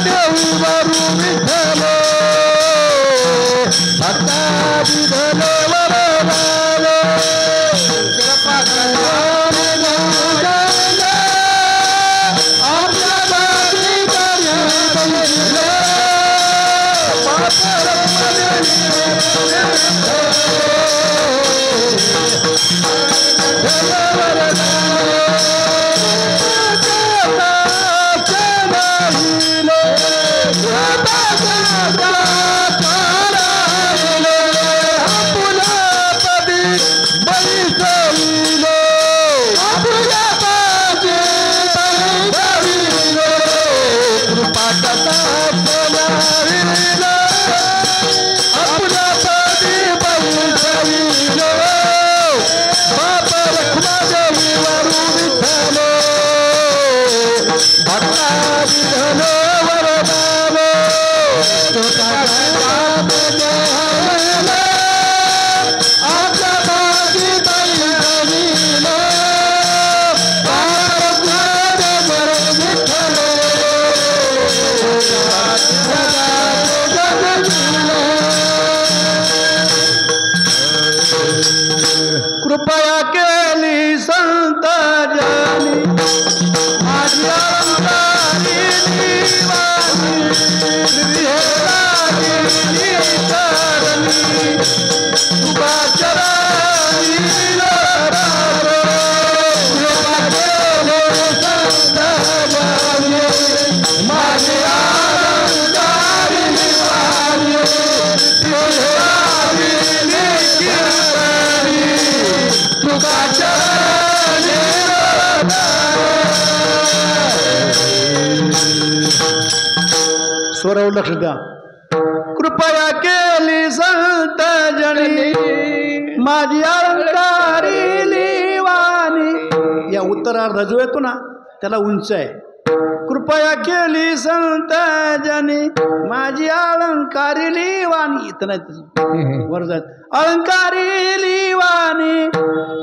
देवी वरून विठ्ठले, आता विधले वरदाले. कृपा कटाक्ष न्यावीला आपल्या पाठी बैसविले, कृपया केली संत जनी माझ्या अंगारी निवासी, विहेराची करणी तुका चरणी लोकारो. कृपा केली संत जनी माझ्या अंगारी निवासी, विहेराची स्वराव लक्ष द्या. कृपया केली संत जनी माझी अलंकारी लिवानी. या उत्तरार्ध जो येतो ना त्याला उंच आहे. कृपया केली संत जनी माझी अलंकारिली वाणी. इथं नाही वर जात अलंकारिली वाणी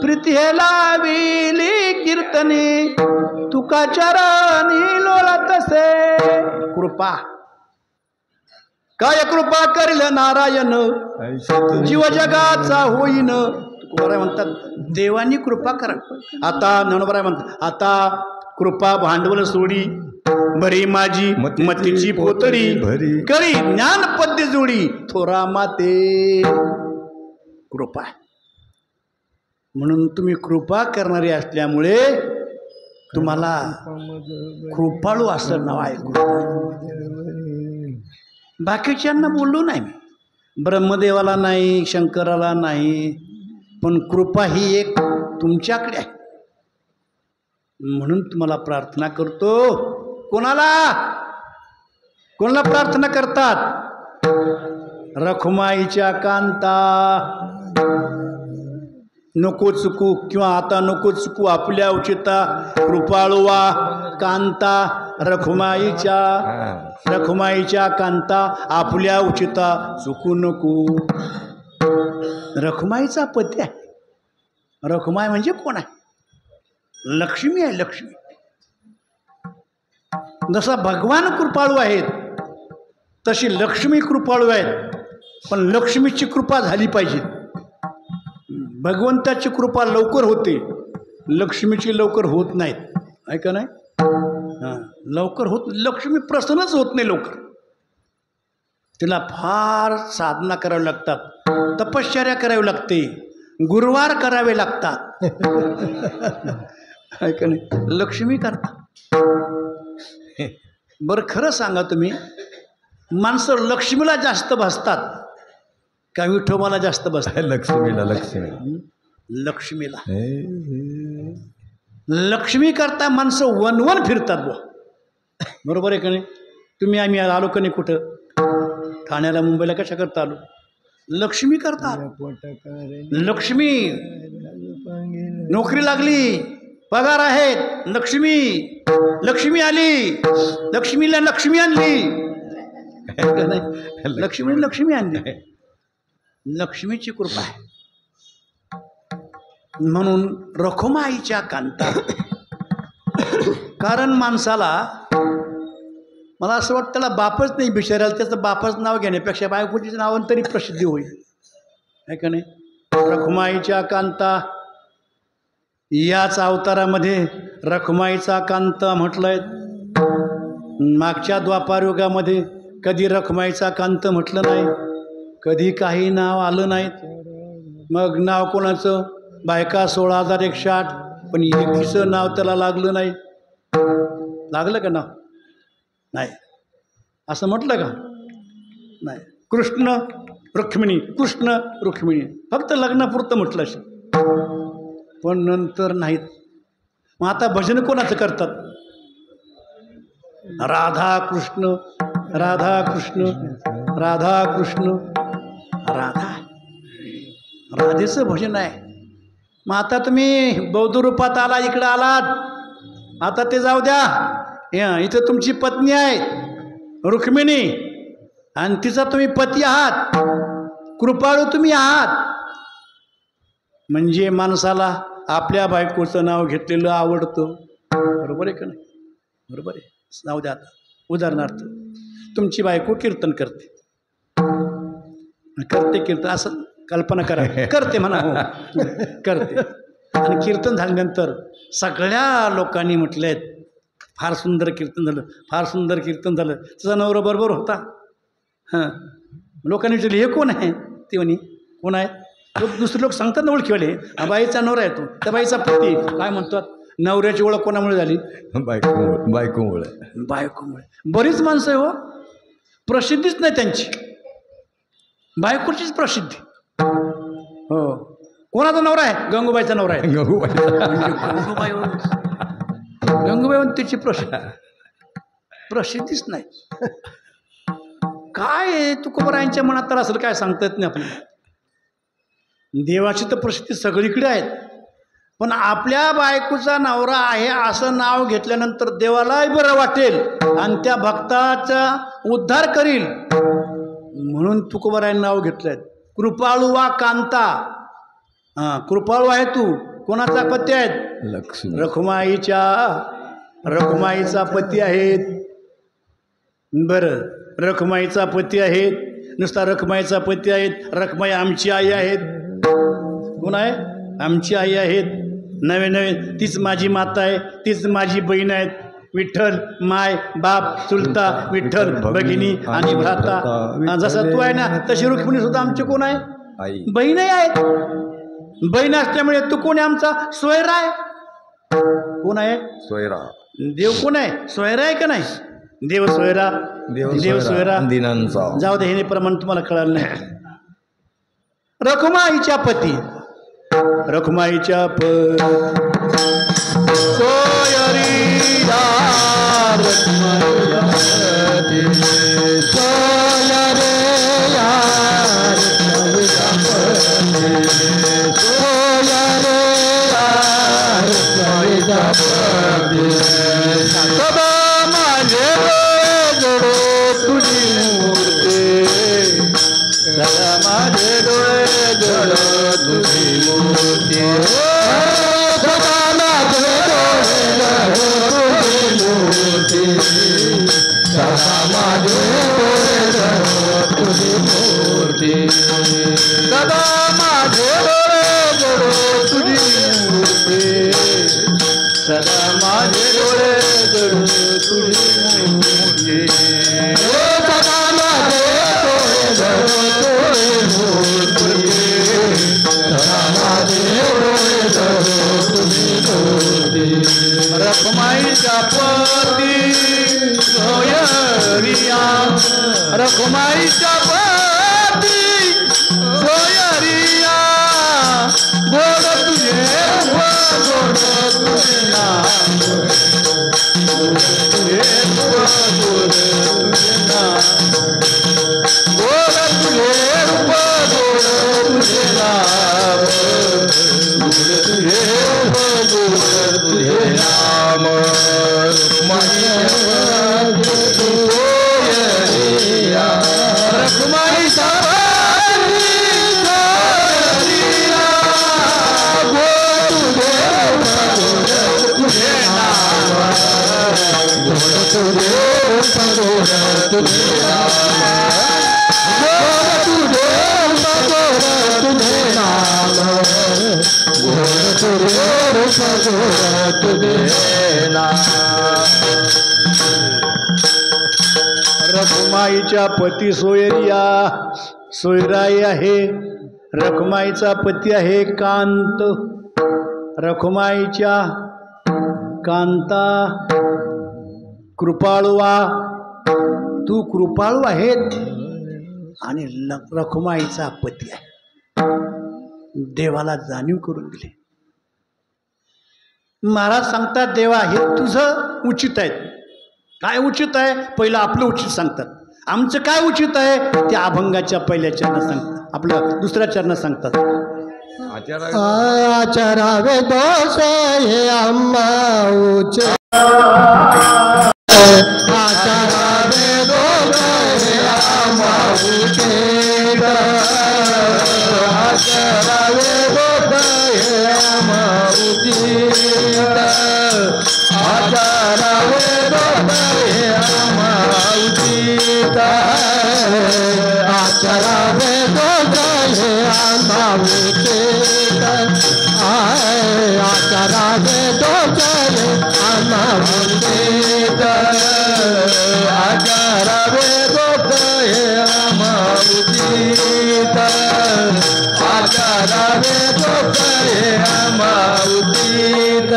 प्रीती हे लाविली कीर्तनी तुका चरणी लोळतसे. कृपा काय कृपा करील नारायण जीव जगाचा होईन. तुकोबाराय म्हणतात देवानी कृपा करा. आता ज्ञानोबाराय म्हणतात आता कृपा भांडवल सोडी भरी माझी मतीची पोतडी करी ज्ञान पद्य जोडी थोरा माते. कृपा म्हणून तुम्ही कृपा करणारे असल्यामुळे तुम्हाला कृपाळू असं नाव आहे. बाकीच्यांना बोललो नाही मी, ब्रह्मदेवाला नाही, शंकराला नाही, पण कृपा ही एक तुमच्याकडे आहे. म्हणून तुम्हाला प्रार्थना करतो. कोणाला प्रार्थना करतात? रखुमाईच्या कांता नको चुकू किंवा आता नको चुकू आपल्या उचिता कृपाळुवा कांता रखुमाईच्या कांता आपल्या उचिता चुकू नको. रखुमाईचा पती आहे. रखुमाई म्हणजे कोण आहे? लक्ष्मी आहे. लक्ष्मी जसा भगवान कृपाळू आहेत तशी लक्ष्मी कृपाळू आहेत. पण लक्ष्मीची कृपा झाली पाहिजे. भगवंताची कृपा लवकर होते, लक्ष्मीची लवकर होत नाहीत. आहे का नाही? हां लवकर होत. लक्ष्मी प्रसन्नच होत नाही लवकर. तिला फार साधना करावी लागतात, तपश्चर्या करावी लागते, गुरुवार करावे लागतात. आहे का नाही? लक्ष्मी करता. बरं खरं सांगा तुम्ही, माणसं लक्ष्मीला जास्त भासतात का विठोबाला जास्त बसतात? लक्ष्मीला लक्ष्मी करता माणसं वनवन फिरतात बुवा. बरोबर आहे का नाही? तुम्ही आम्ही आलो का नाही कुठं ठाण्याला मुंबईला कशा करता आलो? लक्ष्मी करता. लक्ष्मी नोकरी लागली, पगार आहेत, लक्ष्मी आली, लक्ष्मीला लक्ष्मी आणली. लक्ष्मी आणली. लक्ष्मीची कृपा आहे. म्हणून रखुमाईच्या कांता. कारण माणसाला मला असं वाटतं त्याला बापच नाही बिचारायला, त्याचं बापाचं नाव घेण्यापेक्षा बायकोची नावानं तरी प्रसिद्धी होईल. आहे का नाही? रखुमाईच्या कांता याच अवतारामध्ये रखुमाईचा कांता म्हटलंय. मागच्या द्वापारयुगामध्ये कधी रखुमाईचा कांत म्हटलं नाही, कधी काही नाव आलं नाहीत. मग नाव कोणाचं? बायका 16,108, पण एकीचं नाव त्याला लागलं नाही. लागलं का नाव? नाही. असं म्हटलं का? नाही. कृष्ण रुक्मिणी, कृष्ण रुक्मिणी फक्त लग्नापुरतं म्हटलं असेल, पण नंतर नाहीत. मग आता भजन कोणाचं करतात? राधा कृष्ण राधा कृष्ण राधा कृष्ण राधा. राधेचं भजन आहे. मग आता तुम्ही बौद्ध रूपात आला, इकडं आलात, आता ते जाऊ द्या. इथं तुमची पत्नी आहे रुक्मिणी आणि तिचा तुम्ही पती आहात, कृपाळू तुम्ही आहात. म्हणजे माणसाला आपल्या बायकोचं नाव घेतलेलं आवडतं. बरोबर आहे का नाही? बरोबर आहे. नाव द्या. आता उदाहरणार्थ तुमची बायको कीर्तन करते कीर्तन असं कल्पना करा, करते म्हणा, हो करते. आणि कीर्तन झाल्यानंतर सगळ्या लोकांनी म्हटलेत फार सुंदर कीर्तन झालं, फार सुंदर कीर्तन झालं. तुझा नवरा बरोबर होता. हां लोकांनी विचारले हे कोण आहे? ते म्हणे कोण आहे? दुसरे लोक सांगतात ना ओळखीवाले, बाईचा नवरा आहे तो, त्या बाईचा पती. काय म्हणतात? नवऱ्याची ओळख कोणामुळे झाली? बायकोमुळे. बरीच माणसं आहे हो, प्रसिद्धीच नाही त्यांची, बायकोचीच प्रसिद्धी. हो. कोणाचा नवरा आहे? गंगूबाईचा नवरा आहे. गंगूबाई तिची प्रसिद्धीच नाही. काय आहे तुकोबारायांच्या मनात तर असेल काय सांगता येत नाही आपल्याला. देवाची तर प्रसिद्धी सगळीकडे आहेत. पण आपल्या बायकोचा नवरा आहे असं नाव घेतल्यानंतर देवालाही बरं वाटेल आणि त्या भक्ताचा उद्धार करील म्हणून तुकोबारायांनी नाव घेतलंय कृपाळू वा कांता. कृपाळू आहे तू. कोणाचा पती आहेत? लक्ष्मी. रखुमाईचा पती आहेत. बरं, रखुमाईचा पती आहेत. नुसता रखुमाईचा पती आहेत. रखुमाई आमची आई आहेत. कोण आहे? आमची आई आहेत. नवे नवे तीच माझी माता आहे, तीच माझी बहीण आहेत. विठ्ठल माय बाप चुलता, विठ्ठल भगिनी आणि भ्राता. जसं तू आहे ना तशी रुक्मिणी सुद्धा आमची कोण आहे? आई. बहीणही आहेत. बहीण असल्यामुळे तू कोण आहे? आमचा सोयरा आहे. कोण आहे? सोयरा. देव कोण आहे? सोयरा आहे का नाही? देव सोयरा. देव सोयरा दिनांचा. जाऊ दे, हे प्रमाण तुम्हाला कळालं नाही. रखुमाईच्या पती. रखुमाईच्या रखुमाईच्या पती सोयरिया गोड तुझे गोड तुझे नाम तुझे गोड तुझे नाम गोड तुझे गोड तुझे नाम गोड तुझे गोड तुझे नाम रखुमाईच्या पती सोयरिया सोयराई आहे. रखुमाईचा पती आहे कांत. रखुमाईच्या कांता कृपाळुवा. तू कृपाळू आहेत आणि रखुमाईचा पती आहे. देवाला जाणीव करून दिली. महाराज सांगतात देवा हे तुझं उचित आहे. काय उचित आहे? पहिलं आपलं उचित सांगतात. आमचं काय उचित आहे ते अभंगाच्या पहिल्या चरणात सांगतात. आपलं दुसऱ्या चरणात सांगतात. आचरावे दोष हे आम्हा उच आचरावे दोष हे आम्हा उचित आचरावे दोष हे आम्हा उचित आचरावे दोष हे आम्हा उचित आचरावे दोष हे आम्हा उचित आचरावे दोष हे आम्हा उचित आचरावे दोष हे आम्हा उचित आचरावे दोष हे आम्हा उचित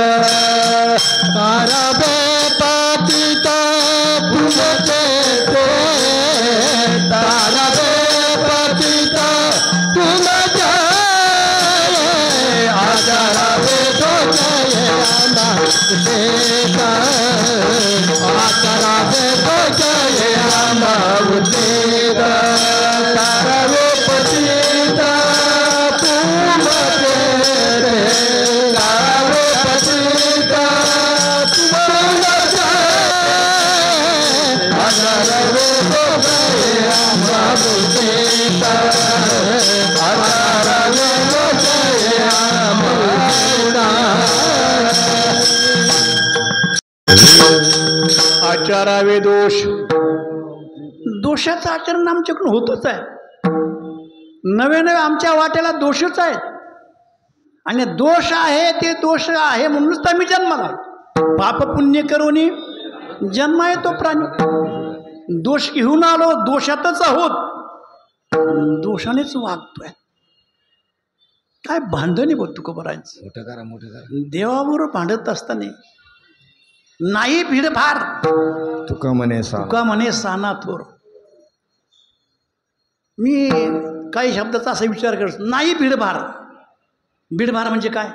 तारावे पतित पुनचे ते तारावे पतित पुनचे आचरावे दोष हे आम्हा उचित आचरावे दोष हे आम्हा उचित तारावे पतित पुनचे रे वे तो गए अमृत आचारा वे तो गए आचारावे दोष. दोषाचं आचरण आमच्याकडून होतच आहे. नवे नवे आमच्या वाट्याला दोषच आहेत. आणि दोष आहे ते दोष आहे म्हणूनच तर आम्ही जन्माला. पाप पुण्य करूनी जन्म येतो प्राणी. दोष घेऊन आलो, दोषातच आहोत, दोषानेच वागतोय. काय भांडणी बोल तुकोबरांचं. मोठं करा. देवाबरोबर भांडत असताना नाही भिडभार. तुका म्हणे साना थोर. मी काही शब्दाचा असा विचार करतो, नाही भिडभार. भिडभार म्हणजे काय?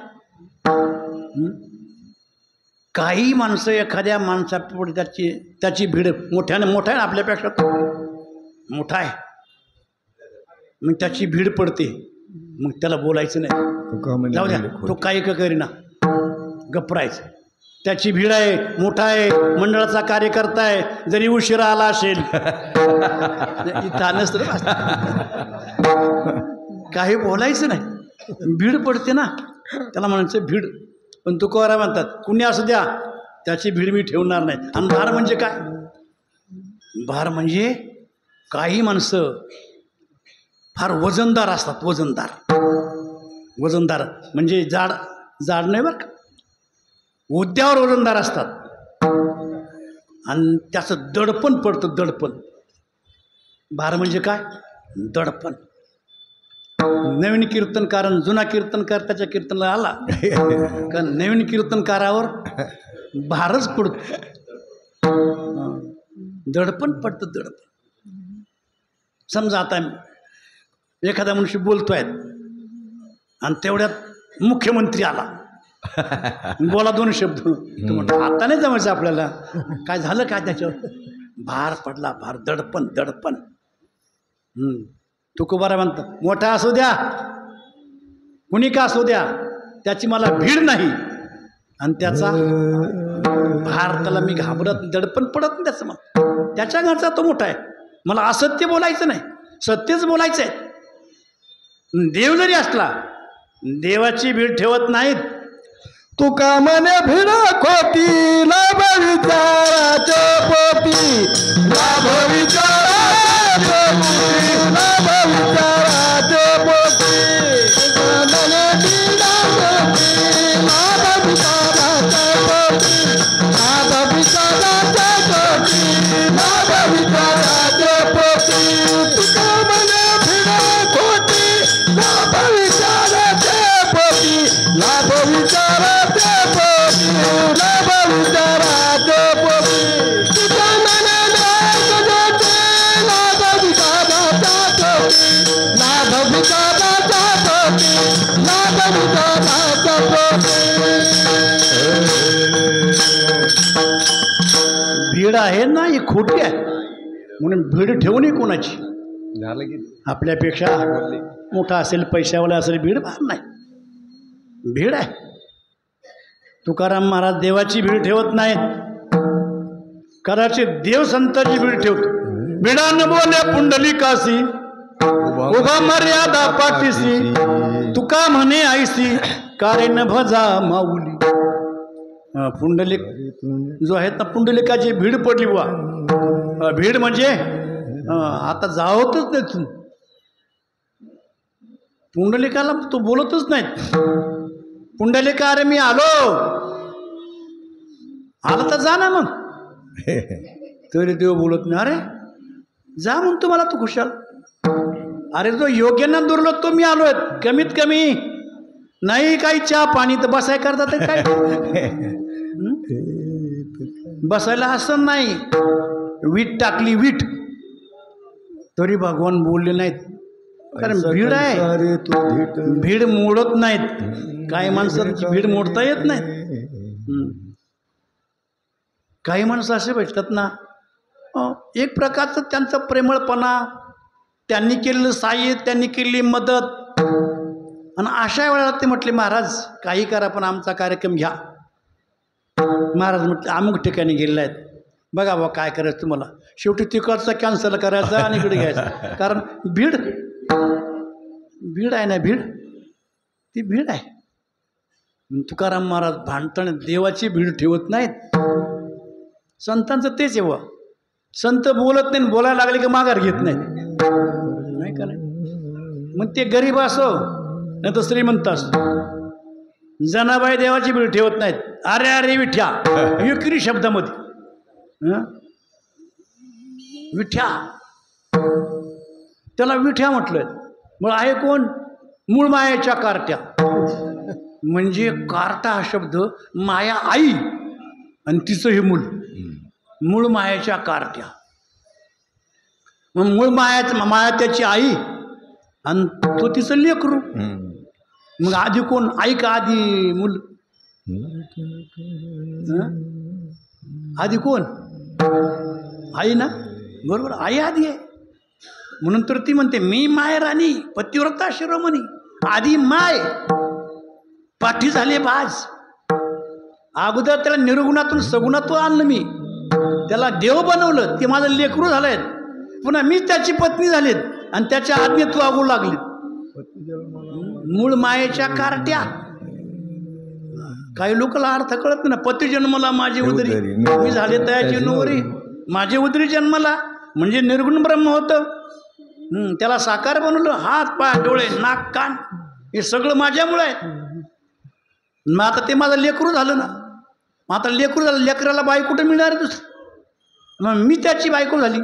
काही माणसं एखाद्या माणसापुढे त्याची भीड मोठा आहे ना, आपल्यापेक्षा तो मोठा आहे, मग त्याची भीड पडते, मग त्याला बोलायचं नाही. जाऊ द्या, तो काही का करीना, गप्रायचं. त्याची भीड आहे, मोठा आहे, मंडळाचा कार्यकर्ता आहे, जरी उशिरा आला असेल इथं नसतं, काही बोलायचं नाही. भीड पडते ना, त्याला म्हणायचं भीड. पण तुकोबा म्हणतात, कुणी असू द्या, त्याची भीड मी ठेवणार नाही. आणि भार म्हणजे काय? भार म्हणजे काही माणसं फार वजनदार असतात. वजनदार म्हणजे जाड नाही बरं का, उद्यावर वजनदार असतात. आणि त्याचं दडपण पडतं, दडपण. भार म्हणजे काय? दडपण. नवीन कीर्तनकार आणि जुना कीर्तनकार त्याच्या कीर्तनाला आला का नवीन कीर्तनकारावर भारच पडतो, दडपण पडतं, दडपण. समजा आता एखादा मनुष्य बोलतोय आणि तेवढ्यात मुख्यमंत्री आला, बोला 2 शब्द. तो म्हणतो आता नाही जमायचं आपल्याला. काय झालं काय त्याच्यावर? भार पडला, भार. दडपण. तुकोबा म्हणतात, मोठा असू द्या, कुणी का असू द्या, त्याची मला भीड नाही. आणि त्याचा भार, त्याला मी घाबरत, दडपण पडत नाही त्याचं. मग त्याच्या घरचा तो मोठा आहे. मला असत्य बोलायचं नाही, सत्यच बोलायचं आहे. देव जरी असला, देवाची भीड ठेवत नाहीत. तुका म्हणे भिड खोटी, लाभ विचाराचे पोटी, लाभ विचाराचे पोटी, लाभ विचाराचे पोटी. म्हणे भिडा खोटी, लाभ विचाराचे पोटी, लाभ विचाराचे पोटी, लाभ विचाराचे पोटी. तुका म्हणे भिड खोटी, लाभ विचाराचे पोटी, लाभ विचाराचे पोटी, लाभ विचाराचे पोटी. तुझ्या मनात जोते, लाभ विचाराचा पोटी, लाभ विचाराचा पोटी, लाभ विचाराचा पोटी. भीड आहे ना, ही खोटी आहे. म्हणून भीड ठेवू नये कोणाची. झालं की आपल्यापेक्षा मोठा असेल, पैशावाला असेल, भीड भार नाही, भीड आहे. तुकाराम महाराज देवाची भीड ठेवत नाहीत. कदाचित देव संतांची भीड ठेवतो. भिडा न बोले पुंडलिकासी, उभा मर्यादा पाठीसी. तुका म्हणे आईसी, कारे न भजा माऊली. पुंडलिक जो आहेत ना, पुंडलिकाची भीड पडली बुवा. भीड म्हणजे आता जावतच नाही तू. पुंडलिकाला तो बोलतच नाहीत. पुंडलिका, अरे मी आलो. आला तर जा ना मग. तरी देव बोलत नाही. अरे जा म्हणतो मला तू खुशाल. अरे जो योग्य ना दुर्लभ, तो मी आलोय. कमीत कमी नाही काही चहा पाणी तर बसाय करतात काय. बसायला असं नाही. वीट टाकली, वीट तरी भगवान बोलले नाहीत. कारण भीड आहे, भीड मोडत नाहीत. काही माणसांची भीड मोडता येत नाहीत. काही माणसं असे भेटतात ना, एक प्रकारचं त्यांचा प्रेमळपणा, त्यांनी केलेलं सहाय्य, त्यांनी केलेली मदत. आणि अशा वेळेला ते म्हटले, महाराज काही करा पण आमचा कार्यक्रम घ्या. महाराज म्हटले, अमुक ठिकाणी गेलेले आहेत, बघा बा काय करायचं तुम्हाला. शेवटी तिकडचा कॅन्सल करायचा आणि इकडे घ्यायचं. कारण भीड आहे ना, भीड ती भीड आहे. तुकाराम महाराज भांडताना देवाची भीड ठेवत नाहीत. संतांचं तेच आहे बुवा. संत बोलत नाही, बोलायला लागले की माघार घेत नाहीत. नाही का नाही. मग ते गरीब असो नाही तर श्रीमंत असो, जनाबाई देवाची भीड ठेवत नाहीत. अरे अरे विठ्या, विक्री शब्दामध्ये विठ्या, त्याला विठ्या म्हटलंय. मग आहे कोण? मूळ मायाच्या कार्ट्या. म्हणजे कार्टा हा शब्द माया आई आणि तिचं हे मूल, मूळ मायाच्या कार्ट्या. मग मूळ माया त्याची आई आणि तो तिचं लेकरू. मग आधी कोण? आई का आधी मूल? आधी कोण? आई ना, बरोबर. आई आधी आहे. म्हणून तर ती म्हणते मी माय राणी पतिव्रता शिरोमणी. आधी माय, पाठी झाले बाज. अगोदर त्याला निर्गुणातून सगुणात्व आणलं मी, त्याला देव बनवलं, ते माझं लेकरू झालंय. पुन्हा मीच त्याची पत्नी झालीत आणि त्याच्या आज्ञेत वागू लागलीत. मूळ मायेच्या कार्ट्या. काही लोकांना अर्थ कळत नाही ना. पती जन्मला माझी उदरी, मी झाले तयाची नवरी. माझे उदरी जन्मला म्हणजे निर्गुण ब्रह्म होतं. त्याला साकार बनवलं. हात पाय डोळे नाक कान हे सगळं माझ्यामुळे आहे. मग आता ते माझं लेकरू झालं ना. मग आता लेकरू झालं, लेकराला बाई कुठं मिळणार आहे दुसरी? मग मी त्याची बायको झाली.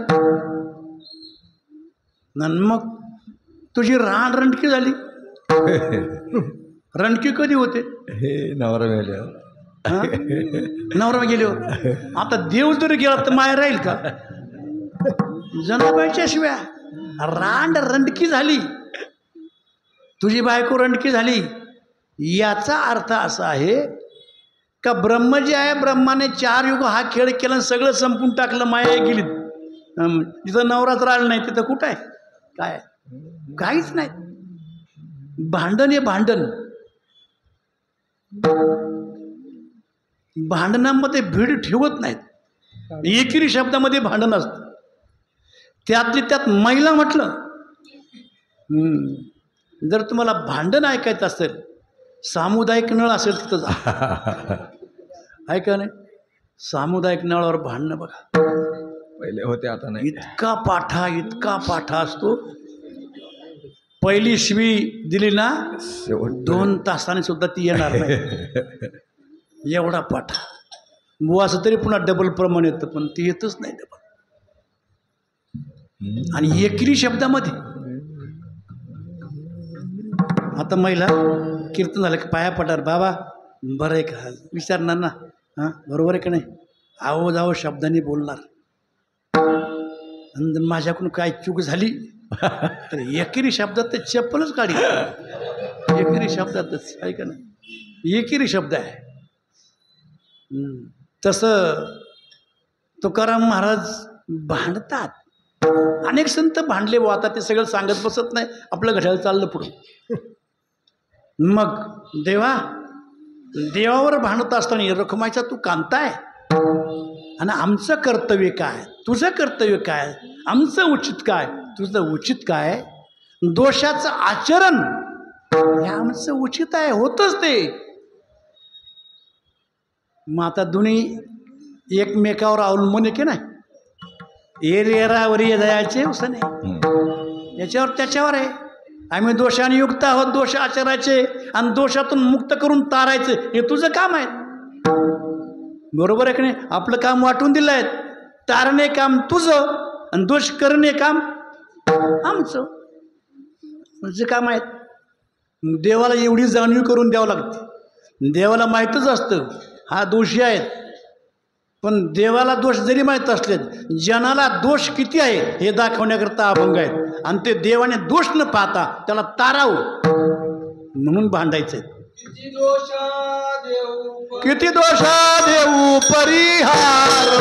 मग तुझी रणकी झाली. रणकी कधी होते? नवरा मेल्या, नवरा गेल्यावर. आता देव जरी गेला तर माया राहील का? जनाबाईच्या शिवाय रणकी झाली. तुझी बायको रणकी झाली. याचा अर्थ असा आहे का ब्रह्म जे आहे, ब्रह्माने 4 युग हा खेळ केला, सगळं संपून टाकलं, माया गेली. जिथं नवराच राहिलं नाही तिथं कुठं आहे? काय? काहीच नाही. भांडण हे भांडण. भांडणामध्ये भीड ठेवत नाहीत. एकेरी शब्दामध्ये भांडण असतं. त्यातली त्यात महिला म्हटलं. जर तुम्हाला भांडण ऐकायचं असेल, सामुदायिक नळ असेल तिथं जा. ऐका नाही, सामुदायिक नळावर भांडणं बघा. पहिले होते, आता नाही. इतका पाठा असतो. पहिली शिवी दिली ना, 2 तासाने सुद्धा ती येणार नाही. एवढा पाठा. बुवाचं तरी पुन्हा डबल प्रमाण येतं, पण ती येतच नाही डबल. आणि एकेरी शब्दामध्ये. आता महिला कीर्तन झालं की पाया पटार, बाबा बरं आहे का विचारणार ना, हां बरोबर आहे का नाही, आहो जावं शब्दाने बोलणार. आणि माझ्याकडून काय चूक झाली तर एकेरी शब्दात ते चप्पलच काढी. एकेरी शब्दातच आहे का नाही, एकेरी शब्द आहे. तसं तुकाराम महाराज भांडतात. अनेक संत भांडले व आता ते सगळं सांगत बसत नाही, आपलं घड्याळ चाललं पुढं. मग देवावर भांडत असताना रखमायचा तू कांताय आणि आमचं कर्तव्य काय, तुझं कर्तव्य काय, आमचं उचित काय, तुझं उचित काय. दोषाचं आचरण हे आमचं उचित आहे, होतच ते. मग आता दोन्ही एकमेकावर अवलंबून आहे की नाही. एरेरावर ये दयाचे उसने, याच्यावर त्याच्यावर आहे. आम्ही दोषाने युक्त आहोत, दोष आचरायचे आणि दोषातून मुक्त करून तारायचं, हे तुझं काम आहे. बरोबर आहे की नाही. आपलं काम वाटून दिलं आहे. तारणे काम तुझं आणि दोष करणे काम आमचं. तुझं काम आहे. देवाला एवढी जाणीव करून द्यावं लागते. देवाला माहीतच असतं हा दोषी आहेत, पण देवाला दोष जरी माहीत असले, जनाला दोष किती आहे हे दाखवण्याकरता अभंग आहेत. आणि ते देवाने दोष न पाहता त्याला तारावं म्हणून भांडायचं. किती दोषा देऊ परिहार, किती दोषा देऊ परिहार.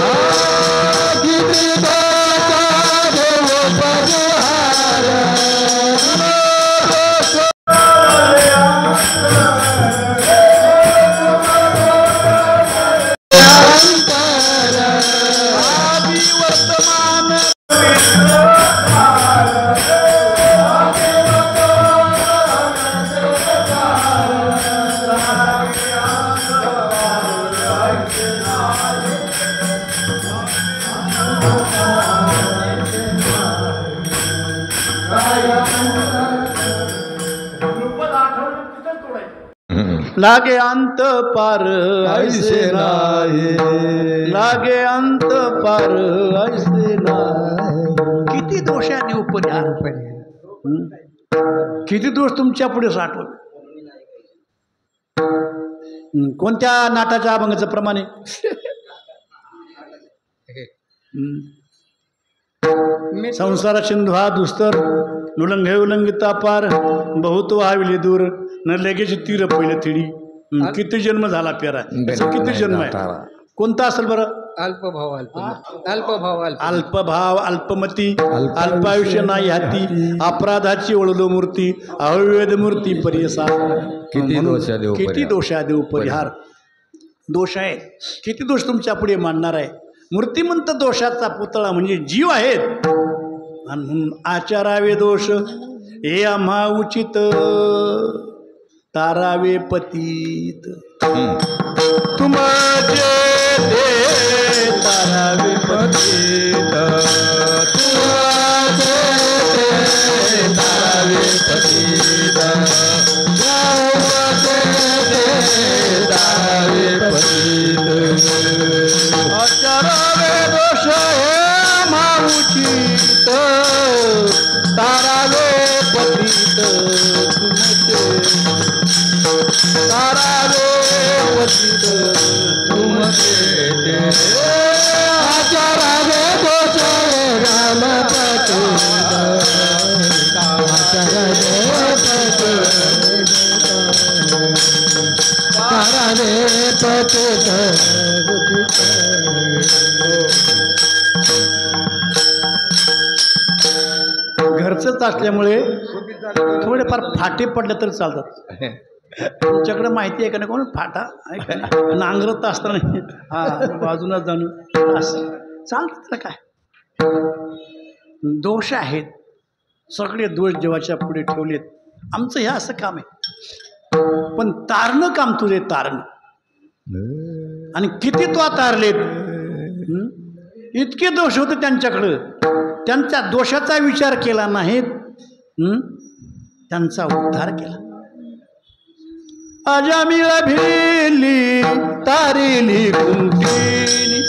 लागे अंत पार ऐसे नाही, लागे अंत पार ऐसे नाही. किती दोषांनी उपन्यास, किती दोष तुमच्या पुढे साठवले. कोणत्या नाटाच्या अभंगाचं प्रमाणे संसार सिंधू हा दुस्तर लुलंघे उलंघिता पार बहुत वाविले दूर न लगेच तीर पहिलं थिडी. किती जन्म झाला पेरा, किती जन्म आहे. कोणता असेल बरं. अल्पभाव अल्पभाव अल्पभाव अल्पमती अल्पायुष्य नाही हाती अपराधाची ओळलो मूर्ती अवैध मूर्ती परियसा. किती दोषादेव परिहार. दोष आहेत, किती दोष तुमच्या पुढे मांडणार आहे. मूर्तिमंत दोषाचा पुतळा म्हणजे जीव आहेत. आणि म्हणून आचारावे दोष हे आम्हा उचित तारावे पतीत. तुमचे ते तारावे पतीत, तुमचे ते तारावे पतीत, तारावे पतीत. आचारावे दोष हे माऊचित तारावे पतीत. तारावे पतीत तुमचे आचारावे दोष राम पतीत. तारावे पतीत. घरचंच असल्यामुळे थोडेफार फाटे पडले तर चालतात. तुमच्याकडे माहिती आहे का नाही कोण फाटा आहे का नाही. नांगरत असताना हा बाजूनच जाणून असं चालतं तर काय. दोष आहेत, सगळे दोष देवाच्या पुढे ठेवलेत. आमचं हे असं काम आहे. पण तारणं काम तुझे तारणं. आणि किती तो तारलेत. इतके दोष होते त्यांच्याकडं, त्यांच्या दोषाचा विचार केला नाहीत, त्यांचा उद्धार केला. अजामिळा भिली तारिली कुंटीनी,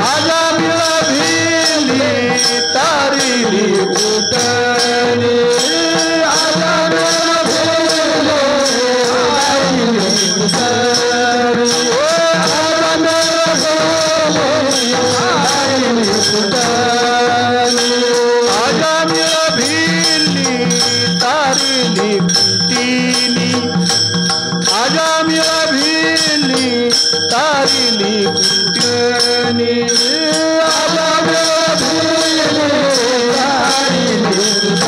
अजामिळा भिली तारिली कुंटणी, अजामिळा भिली तारिली कुंटणी, अजामिळा भिली तारिली कुंटीनी, अजामिळा भिली तारिली कुंटणी, अजामिळा भिली तारिली कुंटणी,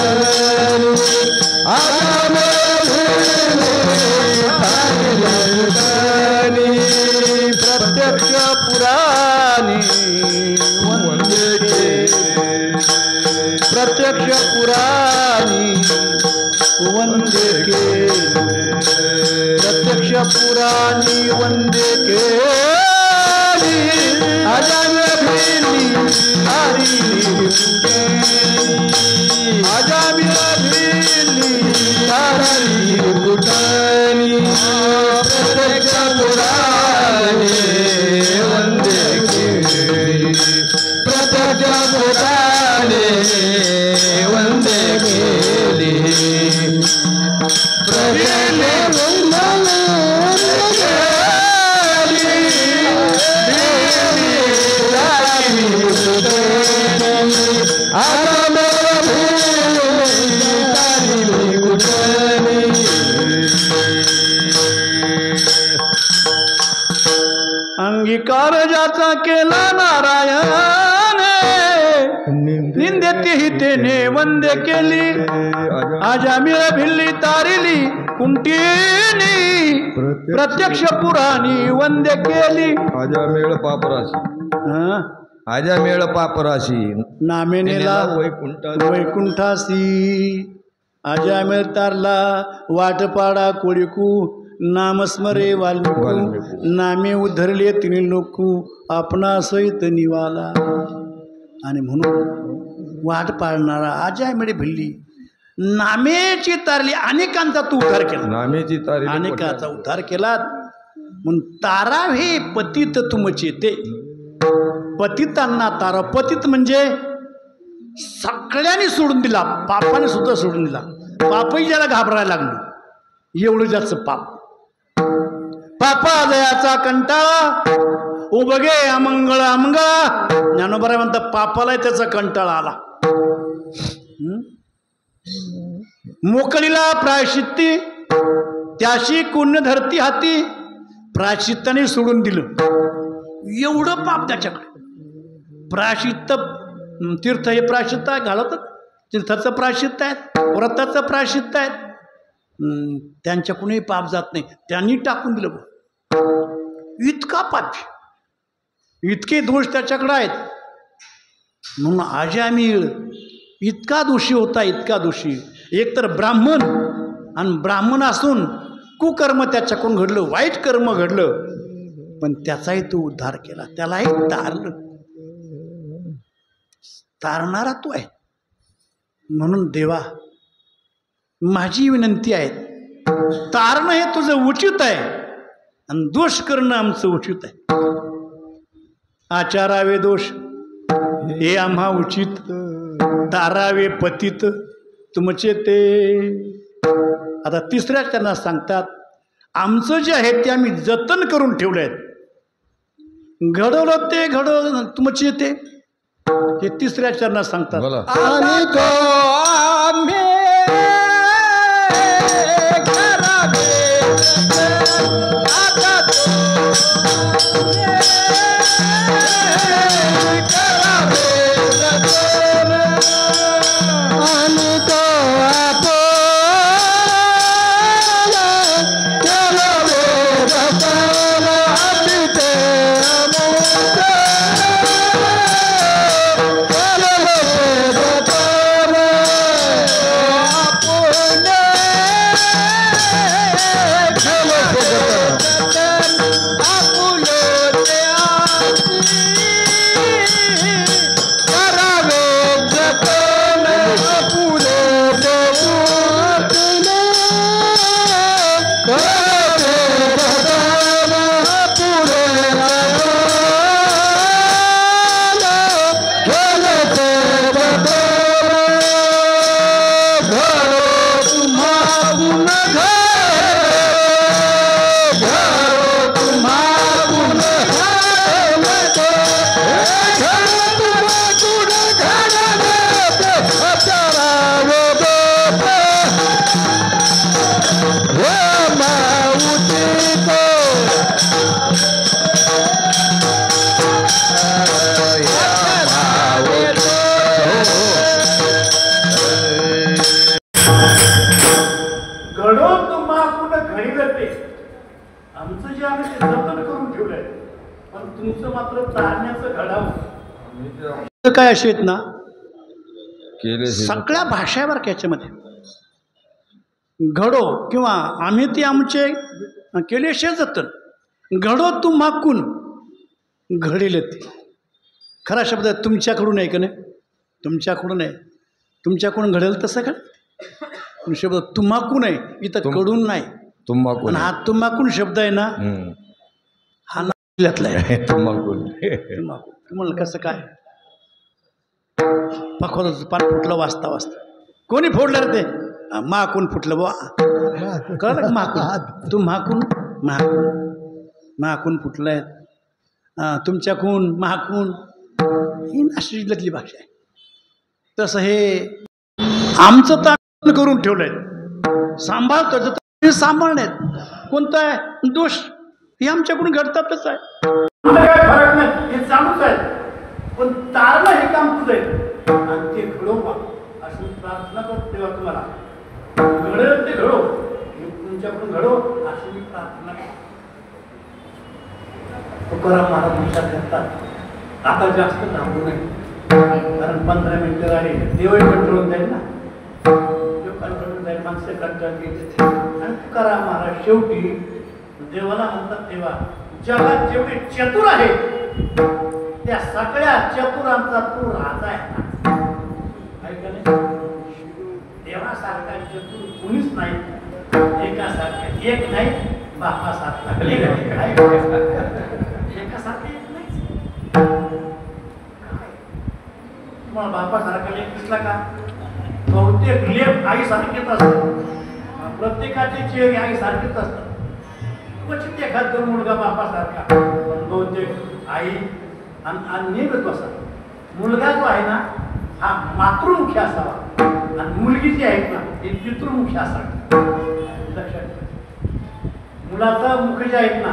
अजामिळा भिली तारिली कुंटणी. प्रत्यक्ष पुराणी वंदे, प्रत्यक्ष पुराणी वंदे केली, प्रत्यक्ष पुराणी वंदे केली, अजामिळा भिली तारिली कुंटणी, अजामिळा भिली तारिली कुंटणी. प्रत्यक्ष पुराणी वंदे केली, प्रत्यक्ष पुराणी वंदे केली, अंगीकार ज्याचा केला नारायण, निंदेती तेने वंदे केली, अजामिळा भिली तारिली कुंटीनी, प्रत्यक्ष पुराणी वंदे केली. अजामेळ पापराशी, अजामेळ पापराशी नामे नेला वैकुंठासी, अजामेळ तारला वाटपाडा कोळीकू, नामस्मरे वाल्मिकू, नामे उधरले तिने लोकू, आपणा सहित निवाला. आणि म्हणून वाट पाळणारा आजामिळे भिल्ली नामेची तारली अनेकांचा तू उद्धार केला नामेची तारीख अनेकाचा उद्धार केला म्हणून ताराव हे पतित तुमचे ते पतितांना तारा पतित म्हणजे सगळ्यांनी सोडून दिला पापाने सुद्धा सोडून दिला पापही ज्याला घाबरायला लागलो एवढं जास्त पाप पापादयाचा कंटाळा उबगे अमंगळ अमंगळा ज्ञानोबराय म्हणतात पापाला त्याचा कंटाळा आला मोकळीला प्रायश्चित्ती त्याशी कुण्य धरती हाती प्रायश्चित्ताने सोडून दिलं एवढं पाप त्याच्याकडे प्रायश्चित्त तीर्थ हे प्रायश्चित्त आहे घालतात तीर्थाचं प्रायश्चित्त आहे व्रताचं प्रायश्चित्त आहे त्यांच्याकडूनही पाप जात नाही त्यांनी टाकून दिलं इतका पापी इतके दोष त्याच्याकडे आहेत म्हणून आजामिळ इतका दोषी होता इतका दोषी एकतर ब्राह्मण आणि ब्राह्मण असून कुकर्म त्याच्याकडून घडलं वाईट कर्म घडलं पण त्याचाही तो उद्धार केला त्यालाही तारलं तारणारा तो आहे म्हणून देवा माझी विनंती आहे तारणं हे तुझं उचित आहे आणि दोष करणं आमचं उचित आहे आचारावे दोष हे आम्हा उचित तारावे पतित तुमचे ते आता तिसऱ्या त्यांना सांगतात आमचं जे आहे ते आम्ही जतन करून ठेवले आहेत घडवलं ते घडव तुमचे ते हे तिसऱ्या चरणात सांगतात आणि तो आम्ही काय असे आहेत ना केले सगळ्या भाषेवर याच्यामध्ये घडो किंवा आम्ही ते आमचे केलेशे जतन घडो तू मागून घडेल ते खरा शब्द आहे तुमच्याकडून आहे का नाही तुमच्याकडून आहे तुमच्याकडून घडेल तसं का शब्द तुम्हाकून आहे इथं कडून नाही तुम्हाकून हा तुम्हाकून शब्द आहे ना हा नातला आहे तुम्हाकून तुम्हाला कसं काय पखोदाचं पान फुटलं वाचता वाचता कोणी फोडलं रे ते माकून फुटलं बुवा कळलं का माकून तू माकून महाकून फुटलंय तुमच्याकून महाकून ही नाशिकतली भाषा आहे तसं हे आमचं तर करून ठेवलंय सांभाळतो सांभाळण्यात कोणता आहे दोष हे आमच्याकडून घडतातच आहे काय फरक नाही हे चालूच आहे पण तारणं हे काम तुझं आहे आणि ते घडो अशी प्रार्थना करतो तेव्हा तुम्हाला घडेल ते घडो तुमच्याकडून घडो अशी मी प्रार्थना करतो तुकाराम महाराज विचार करतात आता जास्त थांबू नये कारण 15 मिनिटं राहिले देवही कंट्रोल जाईल ना देव कंट्रोल जाईल माणसं कंट्रोल घ्यायचे आणि तुकाराम महाराज शेवटी देवाला म्हणतात तेव्हा जगात जेवढे चतुर आहे त्या सगळ्या चतुरांचा तू राजा आहे. देवासारखा चतुर कुणीच नाही. एकासारखा एक नाही, बापासारखा एकासारखा एक नाही. तुम्हाला बापासारखा लेख दिसला का? बहुतेक लेख आईसारखेच असतात. प्रत्येकाचे चेहरे आईसारखेच असतात. क्वचित एखादा मुलगा बापासारखा, पण बहुतेक आई आणि नेहमीच असतात. मुलगा जो आहे ना हा मातृमुखी असावा आणि मुलगी जी आहेत ना ती पितृमुखी असावी. लक्षात ठेवा. मुलाचा मुख जे आहेत ना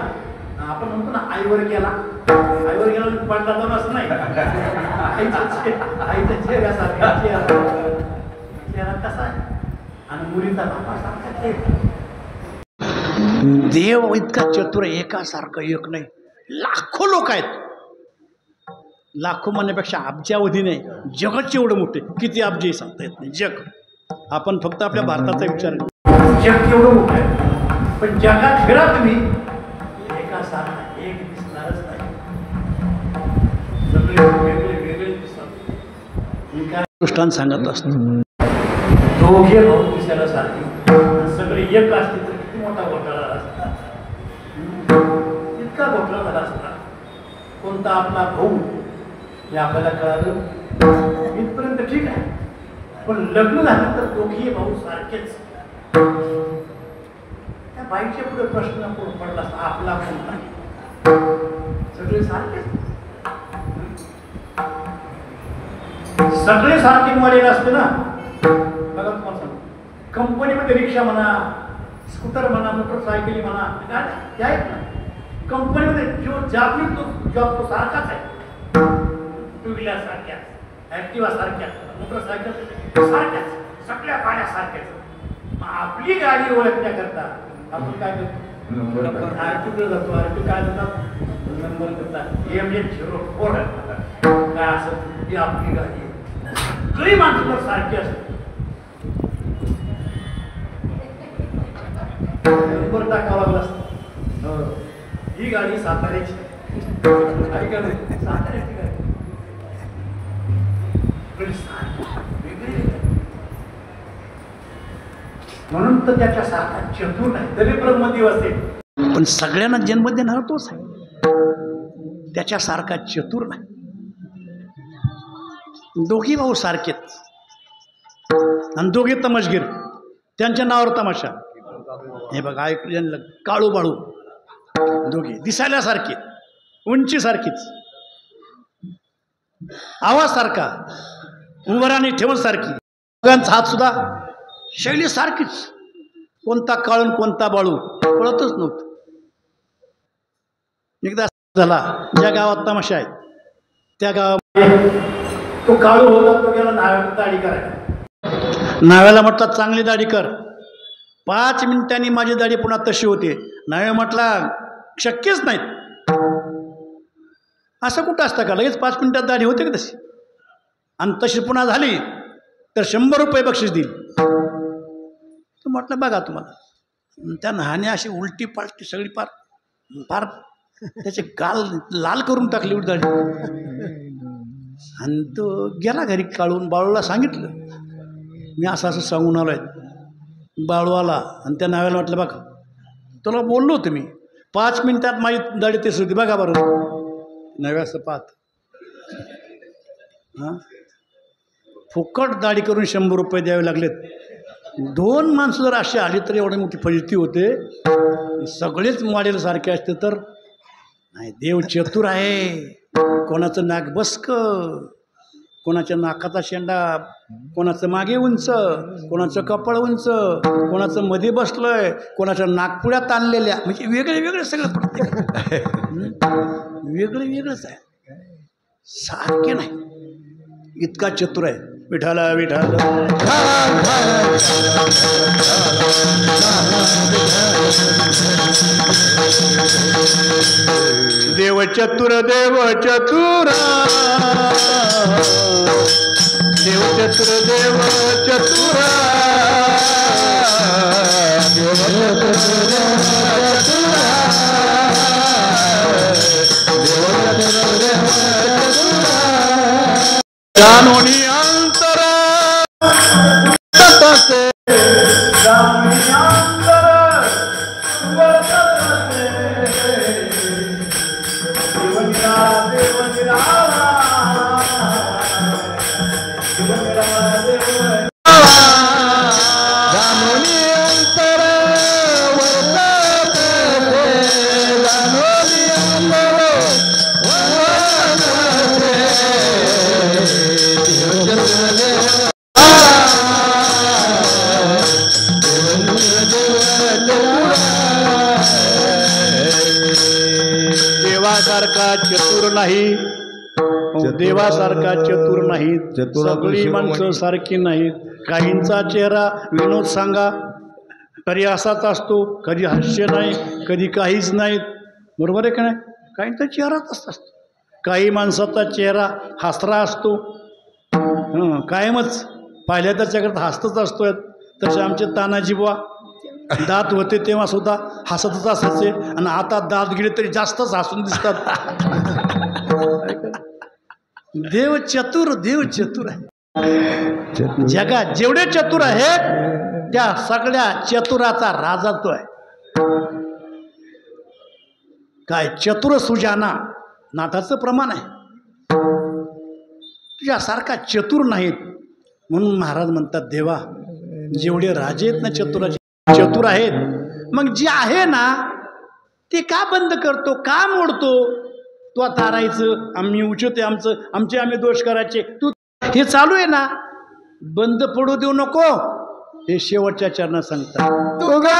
आपण म्हणतो ना आईवर गेला, आईवर गेला पडला तर असं नाही. आईच्या चेहऱ्यासारखा चेहरा कसा आहे आणि मुलीचा बापासारखा चेहरा. देव इतका चतुर एकासारखं एक नाही. लाखो लोक आहेत. लाखो म्हणण्यापेक्षा अब्जावधी नाही. जगच एवढं मोठे किती अब्जे सांगता येत नाही. जग आपण फक्त आपल्या भारताचा विचार जग एवढं मोठं आहे, पण जगात फिरा तुम्ही एकासारखं एक दिसणारच नाही. सगळे वेगळे वेगळे दिसतात. मी काय दृष्टांत सांगत असतो. दोघे भाऊ दिसायला सारखे सगळे एक असते तर किती मोठा घोटाळा झाला असता. इतका घोटाळा झाला असता. कोणता आपला भाऊ हे आपल्याला कळालं इथपर्यंत ठीक आहे, पण लग्न झालं तर दोघे भाऊ सारखेच. त्या बाईच्या पुढे प्रश्न पडला असता आपला कोणता. सगळे सारखेच. सगळे सारखे मरेल असते ना. बघा तुम्हाला सांगतो, कंपनीमध्ये रिक्षा म्हणा, स्कूटर म्हणा, मोटरसायकली म्हणा, त्या आहेत ना. कंपनीमध्ये जो जॉब निघतो जॉब तो सारखाच आहे. टू व्हीलर सारख्या, ॲक्टिवा सारख्या, मोटरसायकल सारख्याच, सगळ्या गाड्या सारख्याच. मग आपली गाडी ओळखण्याकरता आपण काय करतो? आरटीओ जातो. आरटीओ काय जातात? नंबर करतात MH04 काय असं ती आपली गाडी. सगळी माणसं तर सारखी असते. नंबर टाकावा लागला असतो. ही गाडी साताऱ्याची साताऱ्याची गाडी म्हणून तर त्याच्या सारखा चतुर नाही. तरी ब्रह्मदेव असेल पण सगळ्यांना जन्म देणार तोच आहे. त्याच्यासारखा चतुर नाही. दोघी भाऊ सारखेच आणि दोघे तमाशगीर. त्यांच्या नावावर तमाशा. हे बघा ऐकलं काळू बाळू दोघे दिसायला सारखे, उंची सारखीच, आवाज सारखा, उभं आणि ठेवून सारखी, दोघांचा हात सुद्धा शैली सारखीच. कोणता काळून कोणता बाळू कळतच नव्हतं. एकदा झाला ज्या गावात तमाशा आहे त्या गावामध्ये तो काळू होता. तो गेला नाव्याला दाढी करायला. नाव्याला म्हटलं चांगली दाढी कर. 5 मिनिटांनी माझी दाढी पुन्हा तशी होते. नाव्या म्हटला शक्यच नाहीत. असं कुठं असतं का? लगेच 5 मिनिटात दाढी होते का तशी? आणि तशी पुन्हा झाली तर 100 रुपये बक्षीस देईल. तो म्हटलं बघा तुम्हाला. त्या नहाने अशी उलटी पालटी सगळी पार फार त्याचे गाल लाल करून टाकली उलट दाढी. आणि तो गेला घरी. काढून बाळूला सांगितलं मी असं असं सांगून आलो आहे. बाळू आला आणि त्या नाव्याला म्हटलं बघा तुला बोललो होतो मी 5 मिनिटात माझी दाढी तेच होती बघा बरोबर. नव्या असं पाहत हां फुकट दाढी करून 100 रुपये द्यावे लागलेत. 2 माणसं जर अशी आली तर एवढी मोठी फजिती होते. सगळेच मॉडेल सारखे असते तर नाही. देव चतुर आहे. कोणाचं नाक बसक, कोणाच्या नाकाचा शेंडा, कोणाचं मागे उंच, कोणाचं कपाळ उंच, कोणाचं मध्ये बसलंय, कोणाच्या नागपुड्यात ताणलेल्या, म्हणजे वेगळे वेगळे सगळं प्रत्येक वेगळं वेगळंच आहे. सारखे नाही. इतका चतुर आहे. विठाला विठाला देव चतुर देव चतुरा देव चतुर देव चतुरा देव चतुर देव चतुरा देव चतुर देव जाणोनी अंतर तसे जाणोनी अंतर वर्तते देवनिरा देवनिरा जाणोनी अंतर वर्तते जाणोनी अंतर देवासारखा चतुर नाही देवासारखा चतुर नाहीत सगळी माणसं सारखी नाहीत काहींचा चेहरा विनोद सांगा कधी असाच असतो कधी हास्य नाही कधी काहीच नाहीत बरोबर आहे का नाही काहींचा चेहराच असतो काही माणसाचा चेहरा हसरा असतो कायमच पाहिल्या त्याच्याकडे हसतच असतोय तसे आमचे तानाजी बुवा दात होते तेव्हा सुद्धा हसतच असायचे आणि आता दात गेले तरी जास्तच हसून दिसतात देव चतुर आहे जगात जेवढे चतुर आहेत त्या सगळ्या चतुराचा राजा तो आहे काय चतुर सुजाना नाथाचं प्रमाण आहे तुझ्यासारखा चतुर नाहीत म्हणून महाराज म्हणतात देवा जेवढे राजे आहेत ना चतुर आहेत मग जे आहे ना ते का बंद करतो का मोडतो तू तारायचं आम्ही उचते आमचे आम्ही दोष करायचे तू हे चालू आहे ना बंद पडू देऊ नको हे शेवटच्या चरणात सांगतात तुगा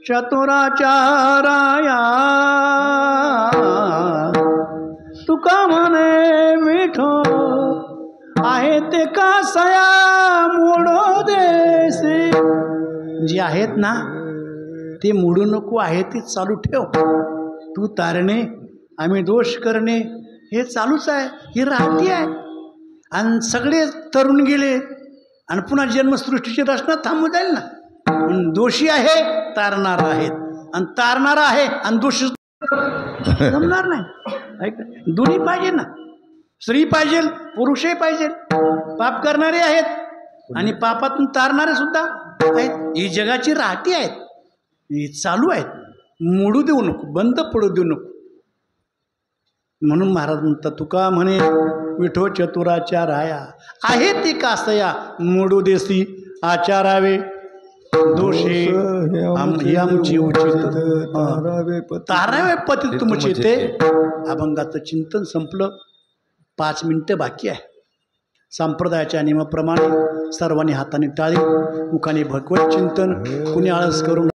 चतुराच्या राया तुका म्हणे विठो आहे ते का सया मोडो देसे जे आहेत ना ते मोडू नको आहे ते चालू ठेव तू तारणे आम्ही दोष करणे हे चालूच आहे ही राहती आहे आणि सगळे तरुण गेले आणि पुन्हा जन्मसृष्टीची रचना थांबू जाईल ना दोषी आहे तारणारा आहेत आणि तारणारा आहे आणि दोषी जमणार नाही दोन्ही पाहिजे ना स्त्री पाहिजे पुरुषही पाहिजे पाप करणारे आहेत आणि पापातून तारणारे सुद्धा आहेत ही जगाची राहटी आहेत ही चालू आहेत मोडू देऊ नको बंद पडू देऊ नको म्हणून महाराज म्हणतात तुका म्हणे विठो चतुराच्या राया आहे ती कासया मोडू देसी आचारावे दोषे ही आमची उचित तारावे पती तुमचे ते अभंगाचं चिंतन संपलं 5 मिनिटं बाकी आहे संप्रदायाच्या नियमाप्रमाणे सर्वांनी हाताने टाळी, मुखाने भगवत चिंतन, कुणी आळस करून